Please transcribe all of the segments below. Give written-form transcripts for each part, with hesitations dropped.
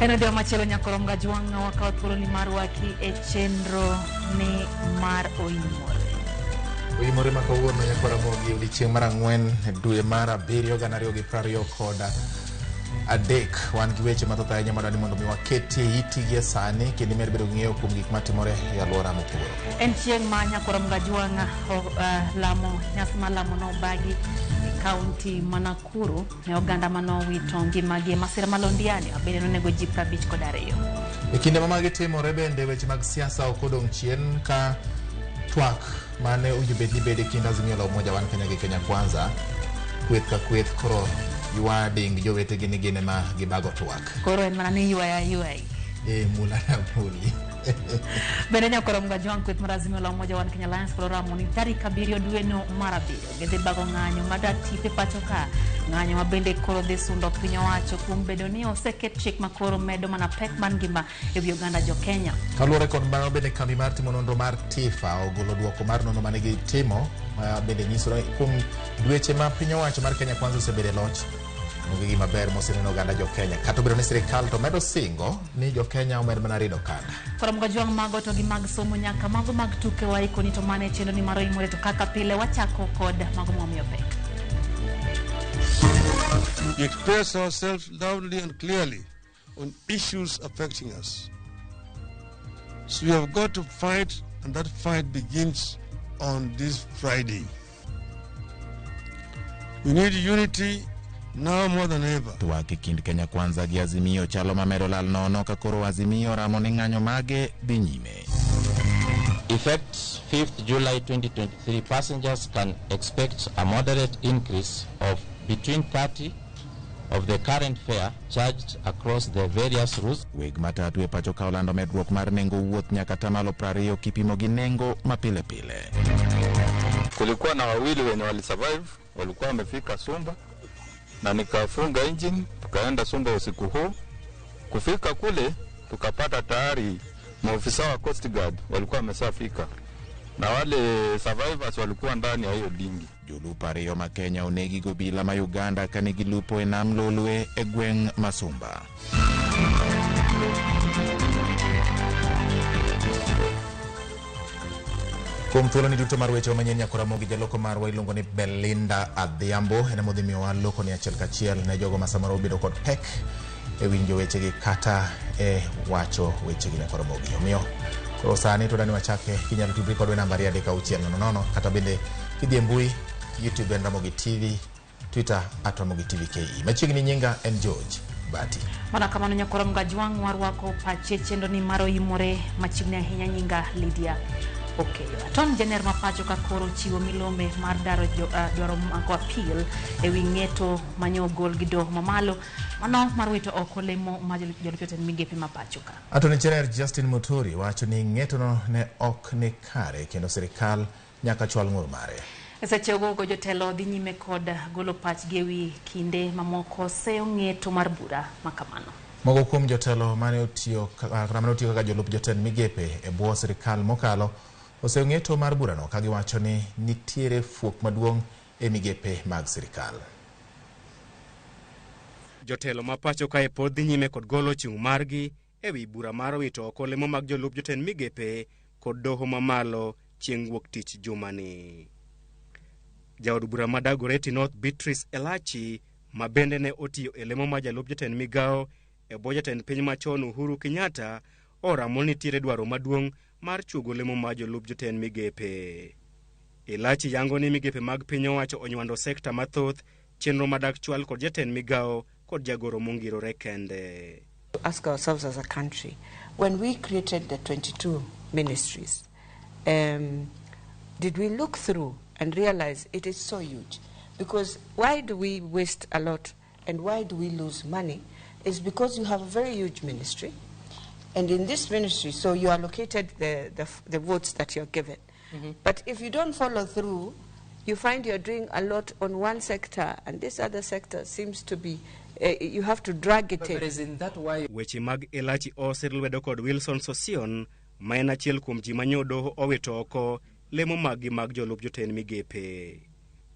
Eno dio machelo nyakoro mgajuanga wakao thuolo ni marwaki e chenro ni mar OIMORE. OIMORE ma kawuono nyakoro Ramogi odiochieng' mar 4 dwe mar 7 2020 adek wan gi weche mathoth ahinya madwani mondo mi waketie itigi sani kendo imed bedo ng'eyo kuom gik matimore e alwora mopogore. En chieng' ma nyakoro mgajuanga lamo nyasi malamo no bagi kaunti Manakuru ne oganda mano wito ngimagi masira malondiani abende nonego ji 52. E kinde ma magi timore bende weche mag siasa ok odong' chien ka twak mane ujibet ni bede kind Azimio la Umoja One Kenya gi Kenya Kwanza kweth ka kweth koro ywa ding jowete gini gine ma gibago twak. Koro en mana ni ywa mula na muli. Bende nyakoro mgajuang kweth mar Azimio la Umoja One Kenya Alliance koro ramo ni tarik 7 dwe no mar 7 gidhi bago ng'anyo madatipe pacho ka ng'anyo mabende koro dhi sundo piny owacho kuom bedo ni oseket chik makoro medo mana pek man ngima e wi oganda jo Kenya. Kaluwore kod mano bende kambi mar timo nonro mar TIFA ogolo duoko mar nonro mane gitimo bende nyisore kuom dweche ma piny owacho mar Kenya Kwanza osebedo e loch onge gima ber moseneno oganda jo Kenya kata obedo ni sirikal to medo singo ni jo Kenya omed mana rido kanda. Koro mgajuang mago to gi mag somo nyaka mago mag tuke waiko ni to mane chendo ni mar OIMORE to kaka pile wachako kod mago momiyo pek. We express ourselves loudly and clearly on issues affecting us. So we have got to fight, and that fight begins on this Friday. We need unity now more than ever. Twak kind Kenya Kwanza gi Azimio chalo mamedo lal nono ka koro Azimio ramo ni ng'anyo mage dhi nyime. Effect 5th July 2023, passengers can expect a moderate increase of between 30 of the current fare charged across the various routes. Weg matatu e pacho ka olando medruok mar nengo wuoth nyaka tamalo 20 kipimo gi nengo mapile pile. Kulikuwa na wawili wenye walisurvive, walikuwa wamefika Sumba na nikafunga engine tukaenda Sumba usiku huu. Kufika kule tukapata tayari maofisa wa Coast Guard walikuwa wameshafika na wale survivors walikuwa ndani ya hiyo dingi. Jolupo ariyo ma Kenya onegi gobila ma Uganda kane gilupo e nam Lolwe e gweng' Masumba. Kuom thuolo ni duto mar weche manyien nyakoro Ramogi jaloko marwa iluongo ni Belinda Adhiambo ene modhi miyo waloko ni achiel kachiel ne jogo ma samoro obedo kod pek e winjo wechegi kata e wacho wechegi ne Ramogi. Omiyo koro sani to dani wachake kinyalo tudri kodwa namba 36000 kata bende kidhi e mbui YouTube en Ramogi TV, Twitter @Ramogi TV KE. Machiegni nyinga en George Bati. Mana kamano nyakoro mgajuang warwako pache chendo ni mar OIMORE machiegni ahinya nyinga Lydia. Okay, Attorney General mapacho ka koro chiwo milome mar daro dwaro mag appeal e wi ng'eto manyo gol gi doho mamalo mano mar wito oko lemo ma jolupeten migepe mapacho ka. Attorney General Justin Muturi wacho ni ng'eto no ne ok ni kare kendo sirikal nyaka chwal ng'ur mare. Esechego go jotelo dhi nyime kod golo pachgi e wi kinde mamoko se ng'eto mar bura makamano. Mogo kuom jotelo mane otiyo kaka jolup jotend migepe e bwo sirikal mokalo oseng'eto mar burano ka giwacho ni nitiere fuok maduong' e migepe mag sirikal. Jotelo mapacho kae pod dhi nyime kod golo chung' margi e wi bura mar wito oko lemo mag jolup jotend migepe kod doho mamalo chieng' wuok tich jumani. Jaod bura ma Dagoretti North Beatrice Elachi ma bende ne otiyo e lemo ma jalup jotend migao e bwo jatend piny machon Uhuru Kenyatta oramo ni nitiere dwaro maduong' mar chugo lemo ma jolup jotend migepe. Elachi yango ni migepe mag piny owacho onywando sekta mathoth chenro madak chwal kod jatend migao kod jagoro mongirore kende. To ask ourselves as a country, when we created the 22 ministries, did we look through and realize it is so huge? Because why do we waste a lot and why do we lose money? Is because you have a very huge ministry, and in this ministry, so you allocated the votes that you're given. But if you don't follow through, you find you're doing a lot on one sector, and this other sector seems to be, you have to drag it in. But isn't that why weche mag Elachi oselwedo kod Wilson Sosion ma en achiel kuom ji manyo doho owito oko lemo magi mag jolup jotend migepe.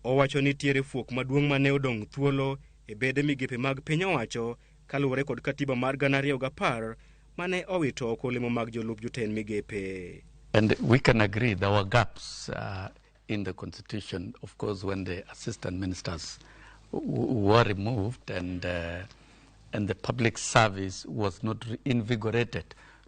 Owacho ni nitiere fuok maduong' mane odong' thuolo e bede migepe mag piny owacho kaluwore kod katiba mar 2010 mane owito oko olemo mag jolup jotend migepe. And we can agree there were gaps in the constitution, of course, when the assistant ministers were removed and the public service was not invigorated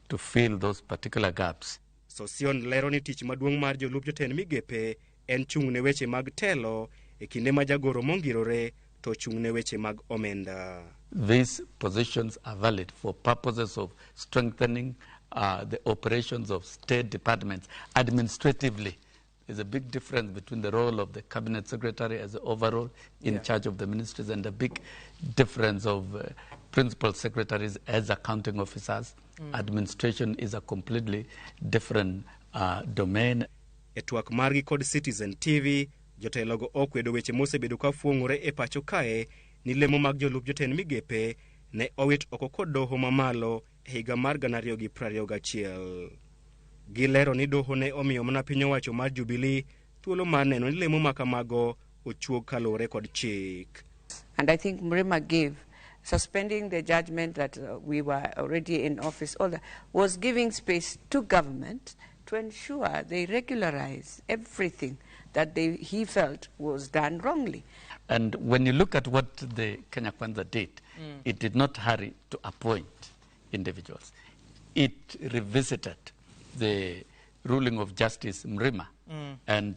to fill those particular gaps. Sosion lero ni tich maduong' mar jolup jotend migepe en chung' ne weche mag telo e kinde ma jagoro mongirore to chung' ne weche mag omenda. These positions are valid for purposes of strengthening the operations of state departments administratively. There's a big difference between the role of the cabinet secretary as the overall in charge of the ministries and a big difference of principal secretaries as accounting officers. Administration is a completely different domain. E twak margi kod Citizen TV, jotelogo okwedo weche mosebedo ka fuong'ore e pacho kae ni lemo mag jolup jotend migepe ne owit oko kod doho mamalo e higa mar 2021. Gilero ni doho ne omiyo mana piny owacho mar Jubilee thuolo mar neno ni lemo makamago ochuog kaluwore kod chik. And I think Mrima gave, suspending the judgment that we were already in office, all that, was giving space to government to ensure they regularize everything that he felt was done wrongly. And when you look at what the Kenya Kwanza did, it did not hurry to appoint individuals. It revisited the ruling of Justice Mrima and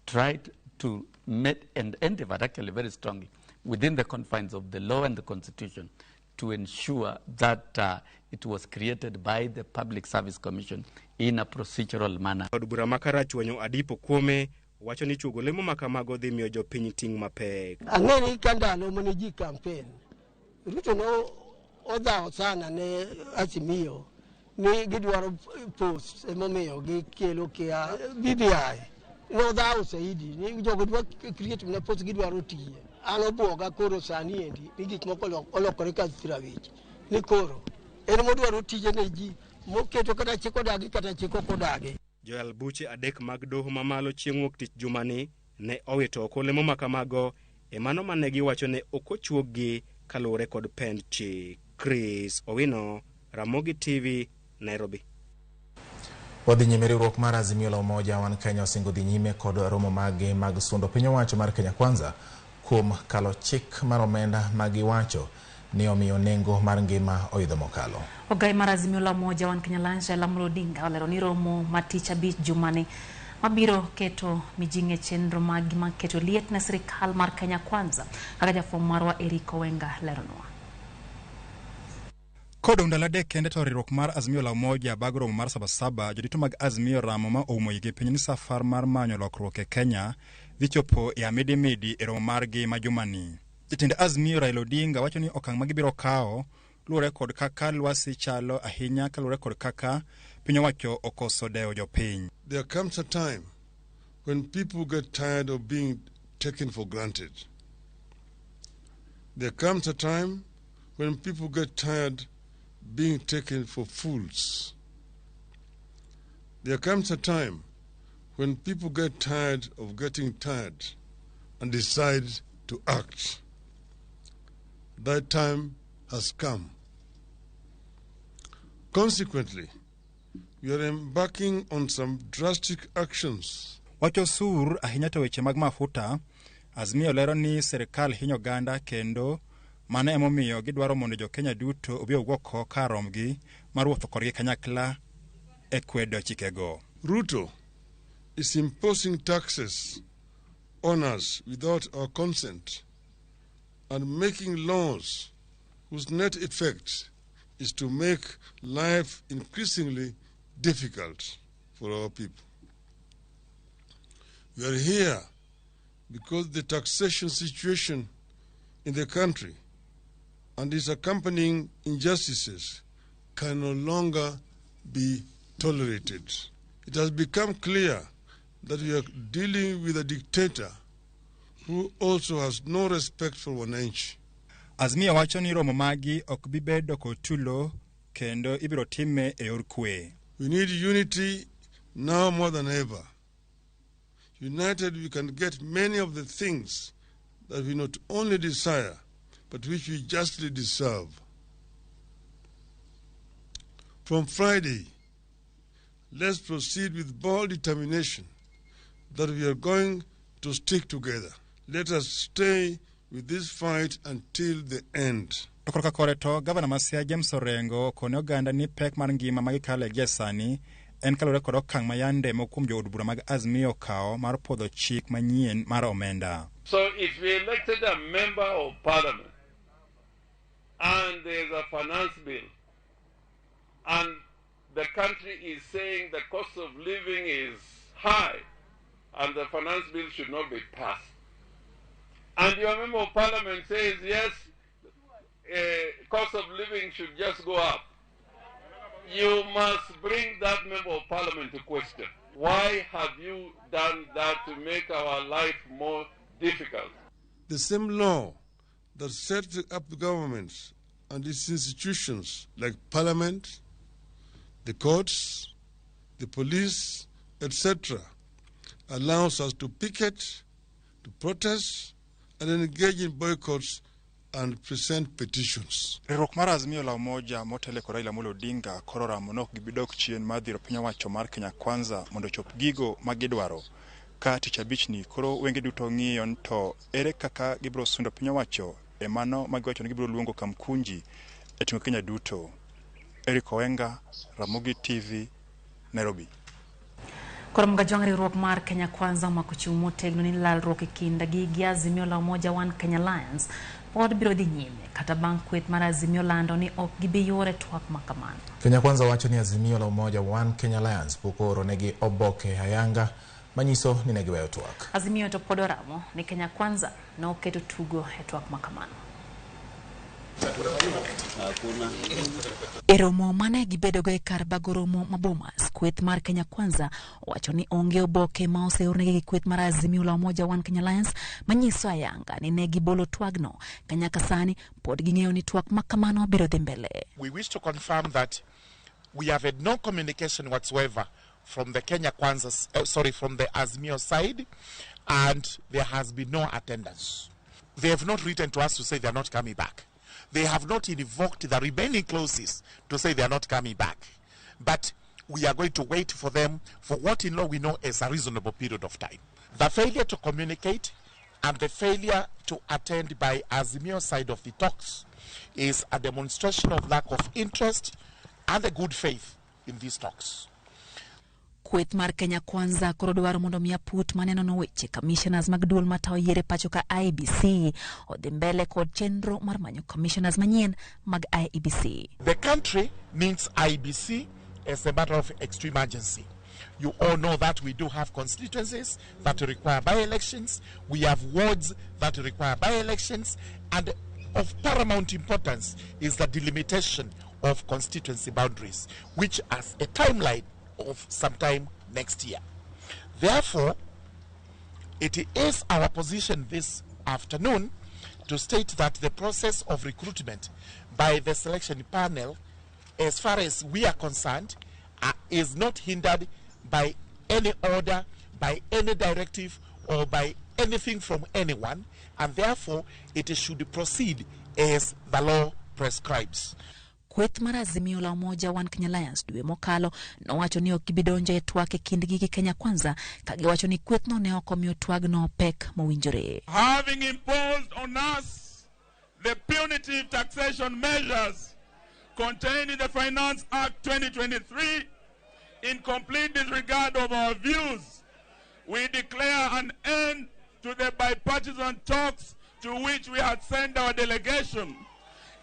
tried to and endeavored actually very strongly within the confines of the law and the constitution to ensure that it was created by the Public Service Commission in a procedural manner. Od bura makarach wanyo adipo kuome wacho ni chugo lemo makamago dhi miyo jopiny ting' mapek. Ang'eni kandalo mane ji campaign Ruto no odhawo sana ne Azimio ni gidwaro post emomiyo gikelo kia BBI no dhawo saidi ni jogo dwa create na post gidwaro tiye an obwoga koro sani endi ni gik moko olokore ka thirawich ni koro en modwaro tije ne ji moketo kata chiko dagi kata chiko kodagi. Joel buche adek mag doho mamalo chieng' wuok tich jumani ne owito oko lemo makamago e mano mane giwacho ne ok ochuoggi kaluwore kod pend chik. Chris Owino, Ramogi TV, Nairobi. Wadhi nyime riwruok mar Azimio la Umoja wan Kenya osingo dhi nyime kod romo mage mag sundo piny owacho mar Kenya Kwanza kuom kalo chik mar omenda magiwacho ni omiyo nengo mar ngima oidho mokalo. Ogai mar Azimio la Umoja wan Kenya Lansha Lamro Odinga olero ni romo matich abich jumani mabiro keto mijing'e chenro magi maketo liet na sirikal mar Kenya Kwanza kaka jafwambo marwa Eric Owenga leronwa. Kodo ndalade kende to riwruok mar Azimio la Umoja bagro mar sabasaba jodito mag Azimio ramo ma oumo yigi piny ni safar mar manyo lokruok e Kenya dhichopo ya midi e romo margi majumani. Jatend Azimio Raila Odinga wacho ni okang' magibiro kawo luwore kod kaka lwasi chalo ahinya kaluwore kod kaka piny owacho okoso dewo jopiny. There comes a time when people get tired of being taken for granted. There comes a time when people get tired being taken for fools. There comes a time when people get tired of getting tired and decide to act. That time has come. Consequently, we are embarking on some drastic actions. Wacho sur ahinya to weche mag mafuta, Azimio lero ni serikal hinyo ganda kendo mane emomiyo gidwaro mondo jo Kenya duto obi owuok karomgi mar wuotho korgi kanyakla e kwedo chikego. Ruto is imposing taxes on us without our consent and making laws whose net effect is to make life increasingly difficult for our people. We are here because the taxation situation in the country and its accompanying injustices can no longer be tolerated. It has become clear that we are dealing with a dictator who also has no respect for wananchi. Azimio wacho ni romo magi ok bibedo kotulo kendo ibiro time e yor kwe. We need unity now more than ever. United we can get many of the things that we not only desire but which we justly deserve. From Friday, let's proceed with bold determination that we are going to stick together. Let us stay with this fight until the end. Korka koreto Gavana Masia James Orengo kone oganda ni pek mar ngima magikale gisani en kalore kod okang' mayande mokum jood bura mag Azimio kao mar podho chik manyien mar omenda. So if we elected a member of parliament and there's a finance bill and the country is saying the cost of living is high and the finance bill should not be passed, and your member of parliament says yes, cost of living should just go up, you must bring that member of parliament to question. Why have you done that to make our life more difficult? The same law that sets up the governments and its institutions like parliament, the courts, the police, etc., allows us to picket, to protest, and engage in boycotts and present petitions. Riwruok mar Azimio la Umoja motele kod Raila Amolo Odinga koro ramo nok gibidok chien mar dhiro piny owacho mar Kenya Kwanza mondo chop gigo magidwaro. Ka tich abich ni koro wenge duto ng'iyo to ere kaka gibro sundo piny owacho e mano magiwacho ni gibro luongo kamkunji e timo Kenya duto. Eric Owenga, Ramogi TV, Nairobi. Korom gajwang riwruok mar Kenya Kwanza makuchiw motegno ni lalruok e kind gi Azimio la Umoja One Kenya Alliance pod biro dhi nyime kata bang' kweth mar Azimio lando ni ok gibi yore twak makamano. Kenya Kwanza wacho ni Azimio la Umoja One Kenya Alliance poko oro negi oboke ayanga manyiso ni negiweyo twak. Azimio to pod oramo ni Kenya Kwanza no keto tugo e twak makamano. Eromo mane gibedogo e kar bagoromo mabomas kweth mar Kenya Kwanza wacho ni onge oboke ma oseornegi gi kweth mar Azimio la Umoja One Kenya Alliance manyiso ayanga ni ne gibolo twagno kanya kasani pod ging'eyo ni twak makamano biro dhi mbele. We wish to confirm that we have had no communication whatsoever from the Kenya Kwanza, from the Azimio side, and there has been no attendance. They have not written to us to say they are not coming back. They have not invoked the remaining clauses to say they are not coming back. But we are going to wait for them for what in law we know is a reasonable period of time. The failure to communicate and the failure to attend by Azimio side of the talks is a demonstration of lack of interest and the good faith in these talks. Kweth mar Kenya Kwanza koro dwaro mondo mia put maneno no weche commissioners mag duol matayo yiere pacho ka IEBC odhi mbele kod chenro mar manyo commissioners manyien mag IEBC. The country needs IEBC as a matter of extreme urgency. You all know that we do have constituencies that require by-elections. We have wards that require by-elections. And of paramount importance is the delimitation of constituency boundaries, which has a timeline of sometime next year. Therefore, it is our position this afternoon to state that the process of recruitment by the selection panel, as far as we are concerned, is not hindered by any order, by any directive, or by anything from anyone, and therefore it should proceed as the law prescribes. Kweth mar Azimio la Umoja One Kenya Alliance dwe mokalo nowacho ni ok gibidonjo e twak e kindgi gi Kenya Kwanza ka giwacho ni kwethno ne ok omiyo twagno pek mowinjore. Having imposed on us the punitive taxation measures contained in the Finance Act 2023 in complete disregard of our views, we declare an end to the bipartisan talks to which we had sent our delegation,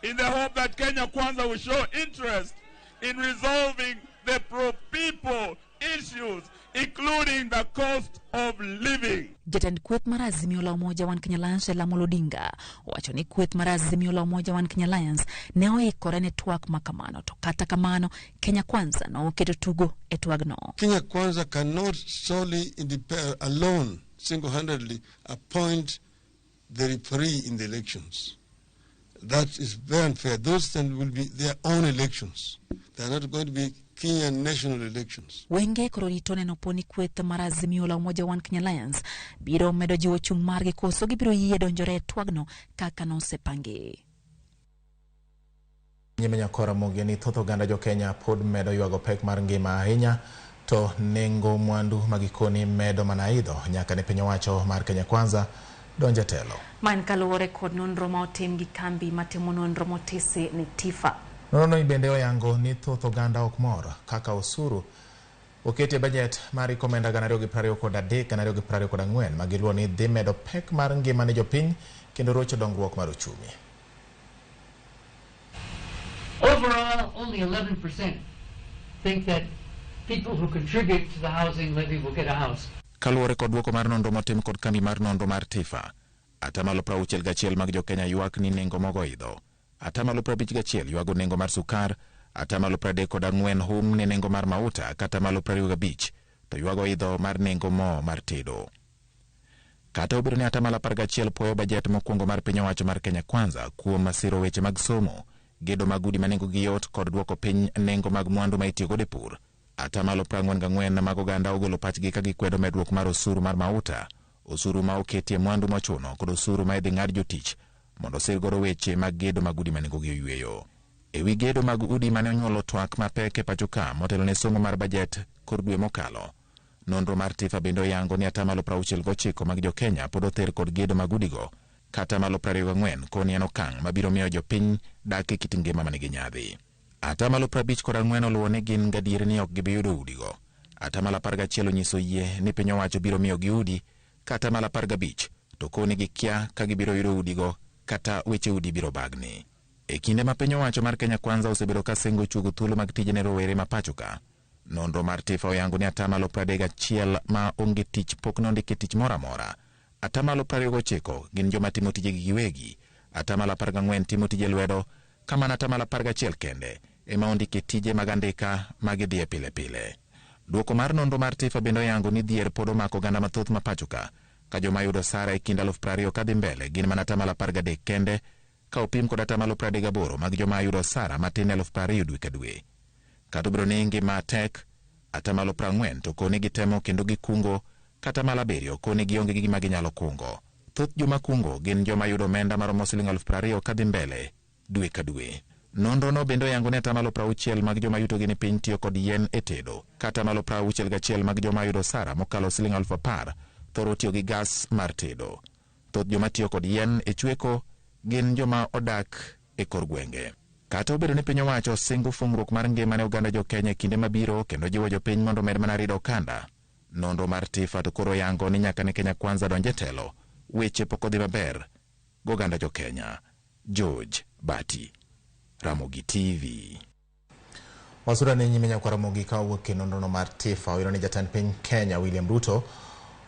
in the hope that Kenya Kwanza will show interest in resolving the pro-people issues, including the cost of living. Jatend kweth mar Azimio la Umoja One Kenya Alliance Raila Amolo Odinga wacho ni kweth mar Azimio la Umoja One Kenya Alliance ne oikore ne twak makamano, to kata kamano Kenya Kwanza no oketo tugo e twagno. Kenya Kwanza cannot solely alone, single-handedly appoint the referee in the elections. That is very unfair. Those then will be their own elections. They are not going to be Kenyan national elections. Wenge koro rito neno poni kweth mar Azimio la Umoja One Kenya Alliance biro medo jiwo chung' margi koso gibiro yie donjore twagno kaka nosepangi. Nyimenya Ramogi ni thoth oganda jo Kenya pod medo ywago pek mar ngima ahinya to nengo mwandu magikoni medo mana idho nyaka ne piny owacho mar Kenya Kwanza donje telo. Man kaluwore kod nonro ma otim gi kambi matimo nonro motisi ni TIFA. Nonro bende oyango ni thoth oganda ok mor kaka osuru okete budget mar ikomenda 2023-2024 magiluwo ni dhi medo pek mar ngima ne jopiny kendo rocho dongruok mar uchumi. Overall, only 11% think that people who contribute to the housing levy will get a house. Kaluwore kod duoko mar nonro motim kod kambi mar nonro mar TIFA, atamalo 61 mag jo Kenya ywak ni nengo mogo idho. Atamalo 51 ywago nengo mar sukar, atamalo 34 hum ni nengo mar mauta, kata malo 25 to ywago idho mar nengo mo mar tedo. Kata obedo ni atamalo 11 puoyo bajet mokwongo mar piny owacho mar Kenya Kwanza kuom masiro weche mag somo, gedo mag udi manengo gi yot kod duoko piny nengo mag mwandu ma itiyogo e pur. Atamalo 44 mag oganda ogolo pachgi ka gikwedo medruok mar osuru mar mauta, osuru ma oketie mwandu mochuno kod osuru ma idhi ng'ad jotich mondo sirgoro weche mag gedo mag udi manengo gi oyweyo. Ewi gedo mag udi mane onyuolo twak mapek e pacho ka motelo ne somo mar bajet kor dwe mokalo. Nonro mar TIFA bende oyango ni atamalo 69 mag jo Kenya pod other kod gedo mag udigo, kata malo 24 koni en okang' mabiro miyo jopiny dak e kit ngima manigi nyadhi. Atamalo 54 oluwo ni gin gadier ni ok gibi yudo udigo. Atamalo 11 onyiso yie ni piny owacho biro miyo gi udi, kata malo 15 to koni gi kia ka gibiro yudo udigo kata weche udi biro bagni. E kinde ma piny owacho mar Kenya Kwanza osebedo ka singo chugo thuolo mag tije ne rowere ma pacho ka, nonro mar TIFA oyango ni atamalo 31 ma onge tich pok nondike tich moro amora. Atamalo 29 gin joma timo tijegi giwegi, atamalo 14 timo tije lwedo, kama atamalo 11 kende ema ondike tije mag andika magidhie pile pile. Duoko mar nonro mar TIFA bende oyango ni dhier pod omako oganda mathoth ma pacho ka joma yudo sara e kind 20 kadhi mbele gin mana atamalo 13 kende ka opim kod atamalo 38 mag joma yudo sara matin 20,000 dwe ka dwe. Kata obedo ni ngima tek, atamalo 40 to koni gitemo kendo gikungo, kata malo 7 koni gionge gi gima ginyalo kungo. Thoth joma kungo gin joma yudo omenda maromo $20,000 kadhi mbele dwe ka dwe. Nonro no bende oyango ni atamalo 60 mag joma yuto gi ni piny tiyo kod yien e tedo, kata malo 61 mag joma yudo sara mokalo $10,000 thoro tiyo gi gas mar tedo. Thoth joma tiyo kod yien e chweko gin joma odak e kor gwenge. Kata obedo ni piny owacho singo fungruok mar ngima ne oganda jo Kenya kinde mabiro kendo jiwo jopiny mondo med mana rido kanda, nonro mar TIFA to koro yango ni nyaka ne Kenya Kwanza donje telo, weche pok odhi maber goganda jo Kenya. George Bati, Ramogi TV. Wasura ni nyimenya kwa Ramogi ka wuok e nonro mar TIFA oyudo ni jatend piny Kenya William Ruto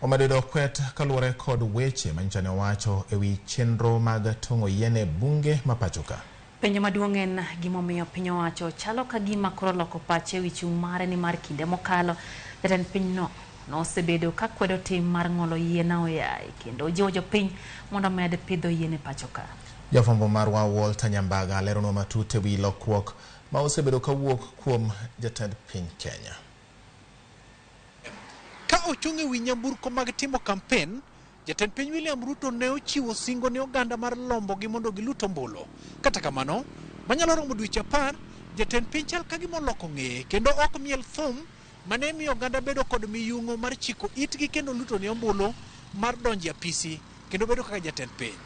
omedo kwet kaluwore kod weche manyichane owacho ewi chenro mag tong'o yien e bunge ma pacho ka. Penjo maduong' en gimomiyo piny owacho chalo ka gima koro loko pache ewi chung' mare ni mar kinde mokalo jatend pinyno nosebedo ka kwedo tim mar ng'olo yien oyaye kendo jiwo jopiny mondo med pidho yien e pacho ka. Jafwambo marwa Walter Nyambaga leronwa matut ewi lokruok ma osebedo kawuok kuom jatend piny Kenya. Ka ochung' ewi nyamburko mag timo kampen, jatend piny William Ruto ne ochiwo singo ne oganda mar lombogi mondo gilut ombulu. Kata kamano, manyalo romo dweche 10, jatend piny chal ka gima oloko ng'eye kendo ok miel thum mane miyo oganda bedo kod miyung'o mar chiko itgi kendo luto ne ombulu mar donjo apisi kendo bedo kaka jatend piny.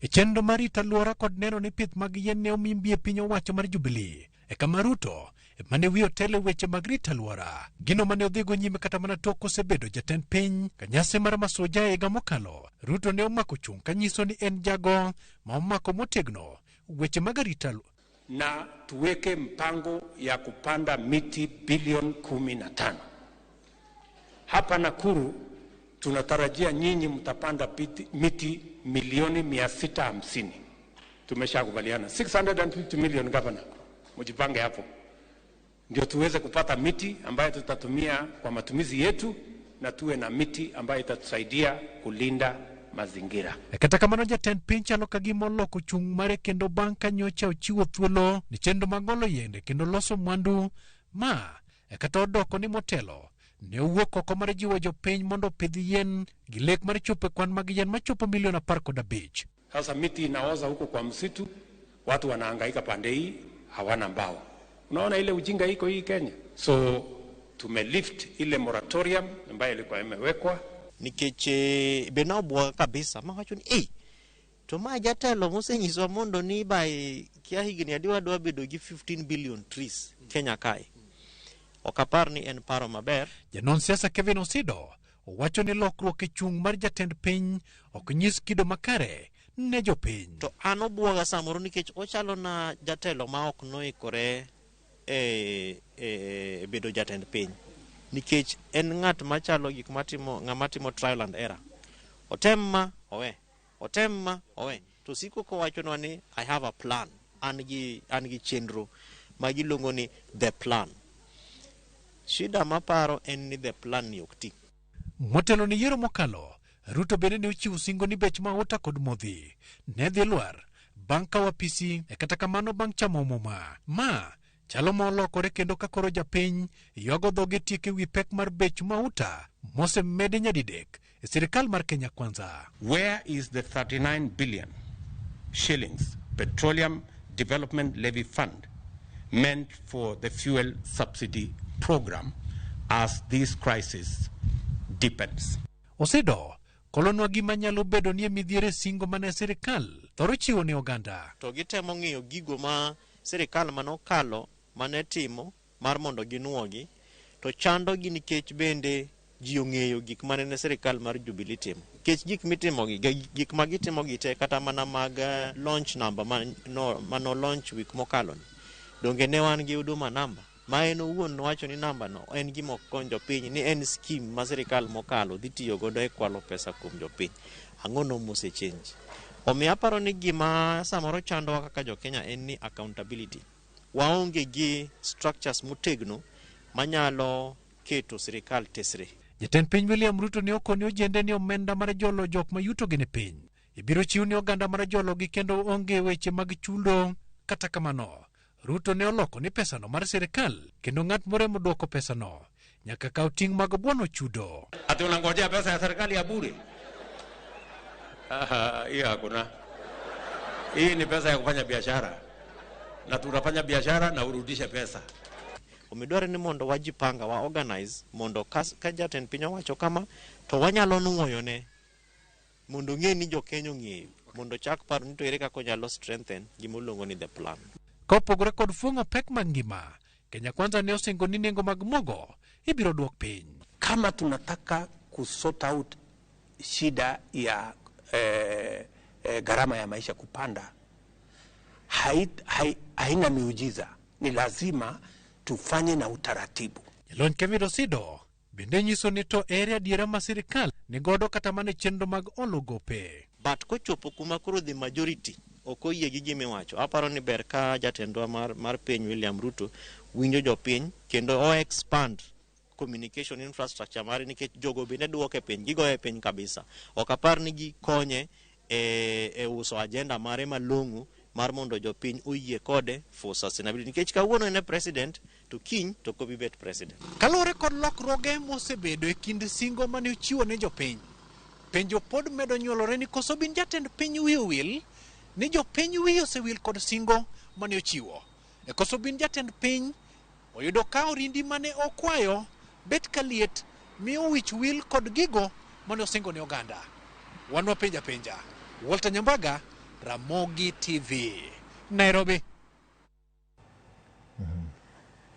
E chenro mar rito alwora kod neno ni pith mag yien ne omimbi e piny owacho mar Jubilee, e kama Ruto mane wiyo tele weche mag rito alwora. Gino mane odhigo nyime kata mana tok osebedo jatend piny ka nyasi mar masuja e higa mokalo. Ruto ne omako chung' kanyiso ni en jago ma omako motegno weche mag rito alwora. Na tuweke mpango ya kupanda miti bilioni 15. Hapa Nakuru tunatarajia nyinyi mtapanda miti milioni 650. Tumeshakubaliana 650 million governor. Mjipange hapo. Ndio tuweze kupata miti ambayo tutatumia kwa matumizi yetu na tuwe na miti ambayo itatusaidia kulinda mazingira. Kata kamano jatend piny chalo ka gima oloko chung' mare kendo bang' ka nyocha ochiwo thuolo ni chenro mag ng'olo yiende kendo loso mwandu ma kata odoko ni motelo ne owuok oko mar jiwo jopiny mondo pidh yien gi lek mar chopo kwan mag yien machopo milion 15. Sasa miti inaoza huko kwa msitu, watu wanahangaika pande hii, hawana mbao. Unaona ile ujinga iko hii Kenya. So tumelift ile moratorium ambayo ilikuwa imewekwa. Nikech benobwa kabisa mawacho ni to ma jatelo mosenyiswa mondo ni by kia higni adwa bedo gi 15 billion trees Kenya kae. Okapar ni en paro maber. Janon siasa Kevin Osido owacho ni lokruok e chung mar jatend piny ok nyis kido makare ne jopiny. To an obwoga samoro nikech ochalo na jatelo ma ok noikore bedo jatend piny. Nikech en ng'at machalo gik matimo ng'ama timo trial and error. Otemma owe. Otemma owe. To siko kowacho ni I have a plan. An gi chenro ma giluongo ni the plan. Shida maparo en ni the plan ni ok ti. Motelo ni yiero mokalo, Ruto bende ne ochiwo singo ni bech mauta kod modhi ne dhi lwar bang' ka wapisi kata kamano bang' chamo muma. Ma chalo molokore kendo ka koro japiny yogo dhoge tieke wi pek mar bech mauta mosemedi nyadidek e sirikal mar Kenya Kwanza. Where is the 39 billion shillings Petroleum Development Levy Fund meant for the fuel subsidy program as this crisis deepens? Osido kolonwa gima nyalo bedo ni midhiere singo mane sirikal thoro chiwo ne oganda. To gitemo ng'iyo gigo ma sirikal manokalo mane timo mar mondo ginuogi to chando gi nikech bende ji ong'eyo gik mane ne sirikal mar Jubilee timo. Nikech gik ma gitimo gite kata mana mag launch number mano launch week mokalo ni. Donge ne wan gi huduma number ma en owuon wacho ni namba no en gima konyo jopiny ni en scheme ma sirikal mokalo dhi tiyo godo e kwalo pesa kuom jopiny. Ang'o no mose change. Omiyo aparo ni gima samoro chandowa kaka jo Kenya en ni accountability. Waonge gi structures motegno manyalo keto sirikal tesre. Jatend piny William Ruto ne okoni ojende ni omenda mar jolo jok ma yuto gi ne piny ibiro chiw ni oganda mar jolo gi kendo onge weche mag chudo. Kata kamano Ruto ne oloko ni pesano mar sirikal kendo ng'at moremo dwoko pesano nyaka kaw ting' mag buono chudo. Ati unangojea pesa ya serikali ya bure? Hii hakuna. Hii ni pesa ya kufanya biashara. Na tunafanya biashara na urudishe pesa. Omidware ni mondo wajipanga wa organize mondo ka jatend piny owacho kama to wanyalo nuoyo ne mondo ng'e ni jo Kenya ng'eyo mondo chak paro ni to ere kaka nyalo strengthen gimoluongo ni the plan. Kopogore kod fuong'o pek mangima, Kenya Kwanza ne osingo ni nengo mag mogo ibiro dwok piny. Kama tunataka kusort out shida ya gharama ya maisha kupanda, haina miujiza. Ni lazima tufanye na utaratibu. Jalony Kevin Osido bende nyiso ni to ere adiera ma sirikal ni godo kata mane chenro mag olo gope. But kochopo kuma koro the majority ok oyie gi gimiwacho, aparo ni ber ka jatendwa mar piny William Ruto winjo jopiny kendo o expand communication infrastructure mare nikech jogo bende duoke piny, gigoye piny kabisa. Ok apar ni gikonye e uso agenda mare malong'o mar mondo jopiny oyie kode for sustainability. Nikech kawuono ne president to kiny to kobi bet president. Kalore kod lokruoge mosebedo e kind singo mane ochiwo ne jopiny, penjo pod medo nyuolore ni koso bin jatend piny wiyo wil ni jopiny wiyo osewil kod singo mane ochiwo. E koso bin jatend piny oyudo ka orindi mane okwayo bet kaliet miyo wich wil kod gigo mane osingo ne oganda. Wanwa penja. Walter Nyambaga, Ramogi TV, Nairobi.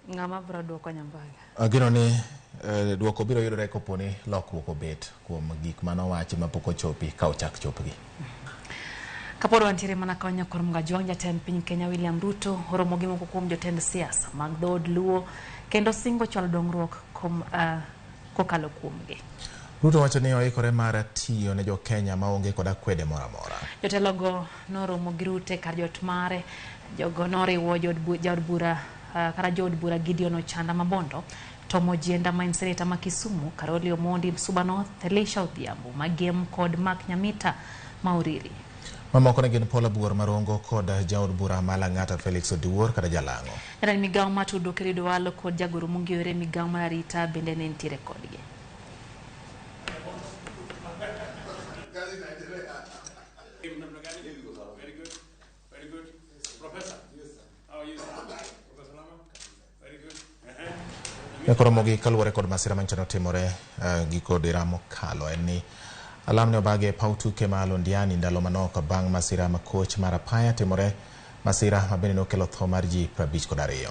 Ng'ama bro dwoko Nyambaga? Agino ni dwoko biro yudore koponi lokruok obet kuom gik manowachi mapok ochopi ka ochak chopgi. Kapod wantiere mana kanya kuom gajwang jatend piny Kenya William Ruto Ramogi moko kuom jotend siasa mag dhood Luo kendo singo chwalo dongruok kokalo kuomgi. Ruto wacho ni oikore mar tiyo ne jo Kenya maonge kod akwede moro amora. Jotelogo noromo gi Ruto e kar jot mare, jogo noriwo jood bura Gideon Ochanda Mabondo, Tomo Jienda ma en seneta ma Kisumu, Karoli Omondi Suba North, Elisha Odhiambo Magem kod Mark Nyamita Mauriri. Mamoko ne gin Paula Buor Marongo kod jaod bura Malang'ata Felix Odiwuor kada Jalango. Eren migawo matudo kerido walo kod jagoro mong'ere migawo mar arita bende ne nitiere kodgi. Ramogi kaluwore kod masira manchano timore giko dira mokalo en ni alamne obage pautuke ma Londiani ndalo manok bang' masira ma koch mar apaya timore, masira mabende nokelo tho mar ji 52.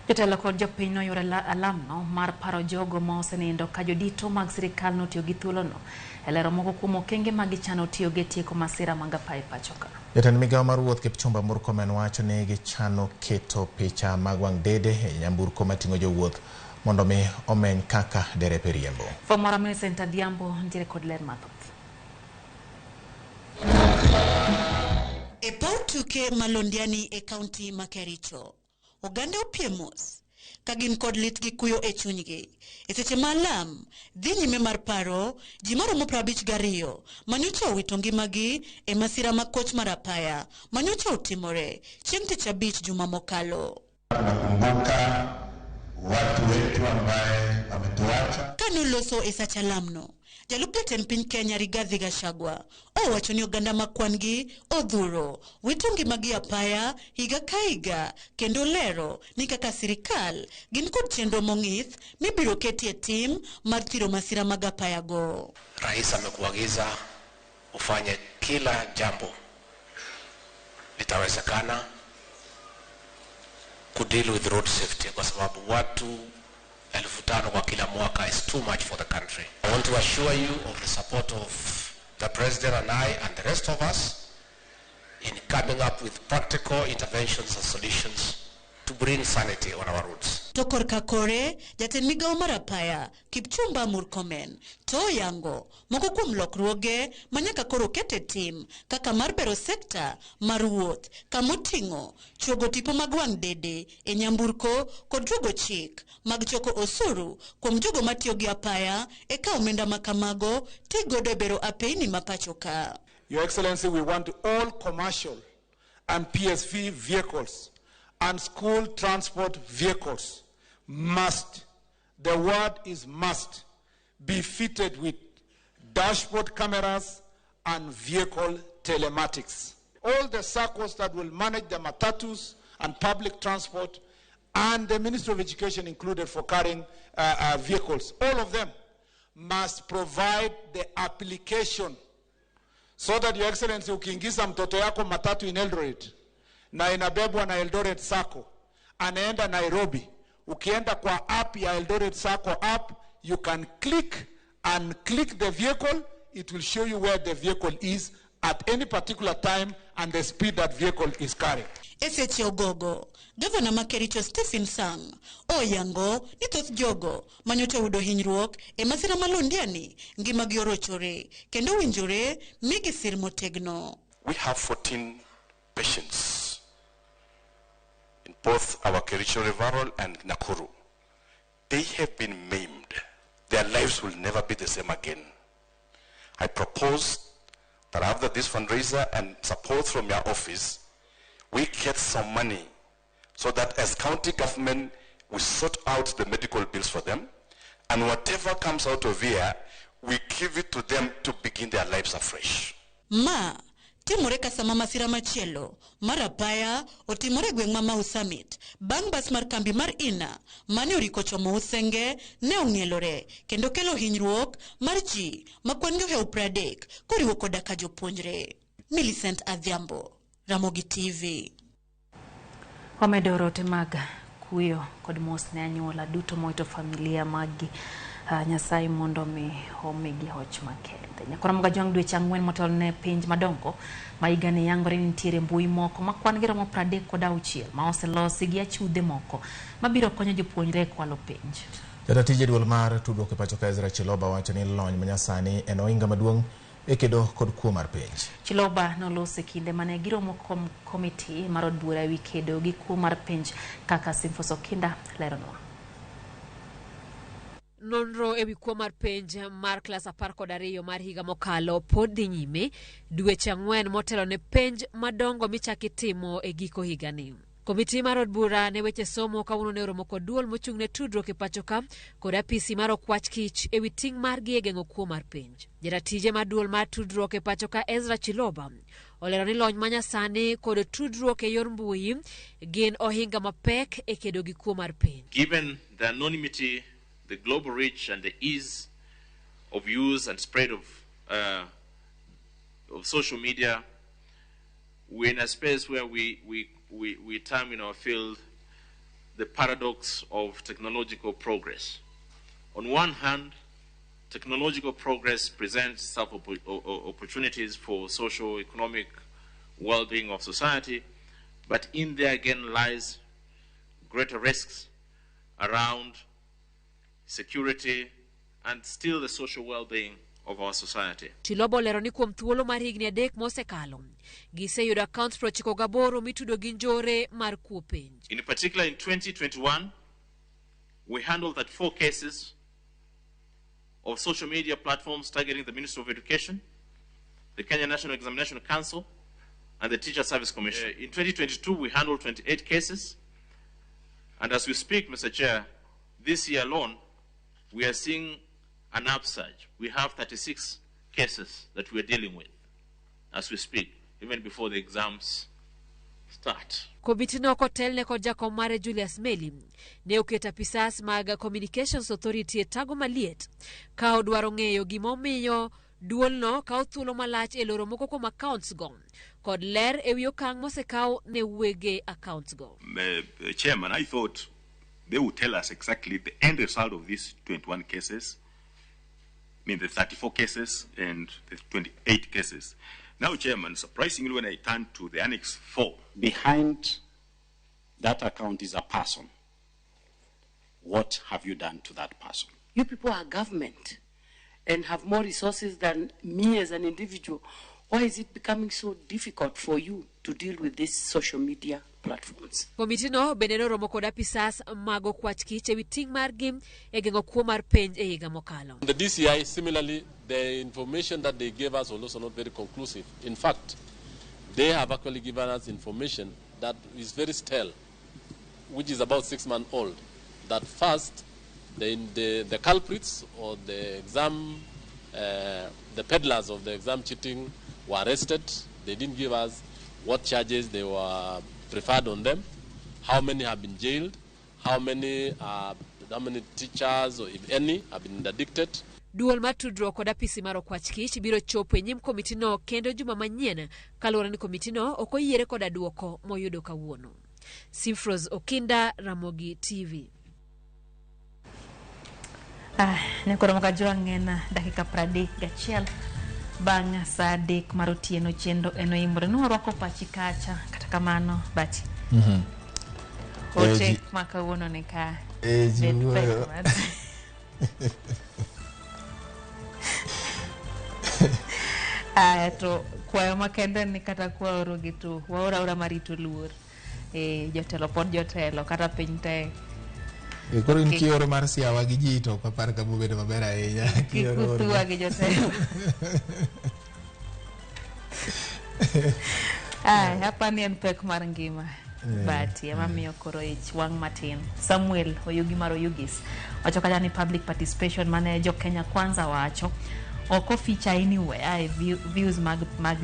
Jotelo kod jopiny noyoro alamno mar paro jogo ma osenindo ka jodito mag sirikal notiyo gi thuolono e lero moko kuom okenge ma gichano tiyo gi tieko masira mag apaya e pacho ka. Jatend migawo mar wuoth Kipchumba Murkomen wacho ni gichano keto picha mag wang' dede e nyamburko mating'o jowuoth mondo mi omeny kaka derepe riembo. Fomora Millicent Adhiambo nitiere kod ler mathoth. E pautuke ma Londiani e kaunti ma Kericho, oganda opiemos ka gin kod lit gi kuyo e chunygi e seche ma alam dhi nyime mar paro ji maromo 52 manyocha owito ngimagi e masira ma koch mar apaya manyocha otimore chieng' tich abich juma mokalo. Nakumbuka watu wetu ambaye wametuacha. Kanoloso e sach alamno, jalup jatend piny Kenya Rigathi Gachagua owacho ni oganda ma kwangi odhuro wito ngimagi apaya higa ka higa kendo lero ni kaka sirikal gin kod chenro mong'ith mibiro ketie tim mar thiro masira mag apaya go. Rais amekuagiza ufanye kila jambo litawezekana kudeal with road safety kwa sababu watu 5,000 kwa kila mwaka is too much for the country. I want to assure you of the support of the President and I and the rest of us in coming up with practical interventions and solutions to bring sanity on our roads. Tokor kakore, jatend migawo mar apaya Kipchumba Murkomen to yango moko kuom lokruoge manyaka koro kete tim kaka mar bero sekta mar wuoth kamoting'o chuogo tipo mag wang' dede e nyamburko kod chuogo chik mag choko osuru kuom jogo matiyo gi apaya e ka omenda makamago tigodo e bero apeyni mapacho ka. Your Excellency, we want all commercial and PSV vehicles and school transport vehicles must, the word is must, be fitted with dashboard cameras and vehicle telematics. All the circles that will manage the matatus and public transport and the Ministry of Education included for carrying vehicles, all of them must provide the application so that, Your Excellency, ukiingiza mtoto yako matatu in Eldoret na inabebwa na Eldoret Sacco anaenda Nairobi, ukienda kwa app ya Eldoret Sacco app, you can click the vehicle, it will show you where the vehicle is at any particular time and the speed that vehicle is carrying. Eseche ogogo, Governor ma Kericho Stephen Sang oyango ni thoth jogo manyocha yudo hinyruok e masira ma Londiani ngimagi orochore kendo winjore migi sir motegno. We have 14 patients in both our Kericho referral and Nakuru. They have been maimed. Their lives will never be the same again. I propose that after this fundraiser and support from your office, we get some money so that as county government, we sort out the medical bills for them, and whatever comes out of here, we give it to them to begin their lives afresh. Ma timore kasama masira machielo marapaya otimore gweng' ma Mau Summit bang' bas mar kambi mar ina mane oriko chomo Usenge ne ong'ielore kendo kelo hinyruok mar ji makwangi oheu 30 koriwo koda ka jopuonjre. Millicent Adhiambo, Ramogi TV. Omedoro temaga kuyo kod mos ne anyuola duto moito familia magi Nyasaye mondo mi omigi hoch makende. Nyakora mga jwang dweche 4 motelo ne pinj madongo ma igane yangore nitiere mbui moko makwan gi romo 36 ma oselosi gi achudhe moko mabiro konyo jopuonjre kwalo pinj. Jatatije duol mar tudruok e pacho ka Ezra Chiloba wacho ni lony manyasani en oinga maduong' e kedo kod kuo mar pinj. Chiloba nolose kinde mane giromo komiti mar od bura ewi kedo gi kuo mar pinj kaka Simfoso Kinda leronwa. nonro ewi kuo mar penj mar klas 12 mar higa mokalo pod dhi nyime dweche 4 motelo ne penj madongo michaki timo e giko higani. Komiti mar od bura ne weche somo kawuono ne oromo kod duol mochung' ne tudruok e pacho ka kod apisi mar okwach kich ewi ting' margi e geng'o kuo mar penj. Jaratije mar duol mar tudruok e pacho ka Ezra Chiloba olero ni lony manyasani kod tudruok e yor mbui gin ohinga mapek e kedo gi kuo mar penj. Given the anonymity, the global reach and the ease of use and spread of social media, we're in a space where we term in our field the paradox of technological progress. On one hand, technological progress presents opportunities for social, economic well-being of society, but in there again lies greater risks around security and still the social well-being of our society. Chilobo lero ni kuom thuolo mar higni 3 mosekalo giseyudo accounts 98 mitudo gi njore mar kuo penj. In particular, in 2021, we handled 34 cases of social media platforms targeting the Ministry of Education, the Kenya National Examination Council, and the Teacher Service Commission. In 2022, we handled 28 cases, and as we speak, Mr. Chair, this year alone, we are seeing an upsurge. We have 36 cases that we are dealing with as we speak, even before the exams start. Komiti no kotelne kod jakom mare Julius Meli ne oketa pisas mag Communications Authority e tago maliet ka odwaro ng'eyo gimomiyo duol no kawo thuolo malach e loro moko kuom accounts go kod ler ewi okang' mosekaw ne wege accounts go. Chairman, I thought they would tell us exactly the end result of these 21 cases. I mean the 34 cases and the 28 cases. Now, Chairman, surprisingly, when I turn to the Annex 4, behind that account is a person. What have you done to that person? You people are government and have more resources than me as an individual. Why is it becoming so difficult for you to deal with these social media platforms? Komiti no bende noromo kod apisas mag okwach kich ewi ting' margi e geng'o kuo mar penj e higa mokalo. The DCI, similarly, the information that they gave us was also not very conclusive. In fact, they have actually given us information that is very stale, which is about 6 months old. That first, the culprits or the exam, the peddlers of the exam cheating were arrested. They didn't give us what charges they were preferred on them, how many have been jailed, how many teachers, or if any, have been interdicted. Duol mar tudruok kod apisi mar okwach kich biro chopo e nyim komiti no kendo juma manyien kaluwore ni komiti no ok oyiere kod aduoko moyudo kawuono. Sifros Okinda, Ramogi TV. Nekoro makajuang ng'ena dakika 31 bang' saa 3 mar otieno chendo eno imore nuwarwako pachi kacha kata kamano bati. Oche makawuono ni ka. To kwayo makende ni kata kwa oro gitu waora marito luor jotelo pod jotelo kata piny te koro in kioro mar siawa gi ji to papar ka bubedo maber ahinya kikutua gi jotelo hapa ni en pek mar ngima bati emamiyo koro ich wang' matin. Samuel Oyugi mar Oyugis wacho kata ni public participation mane jo Kenya Kwanza wacho oko feature anywhere views mag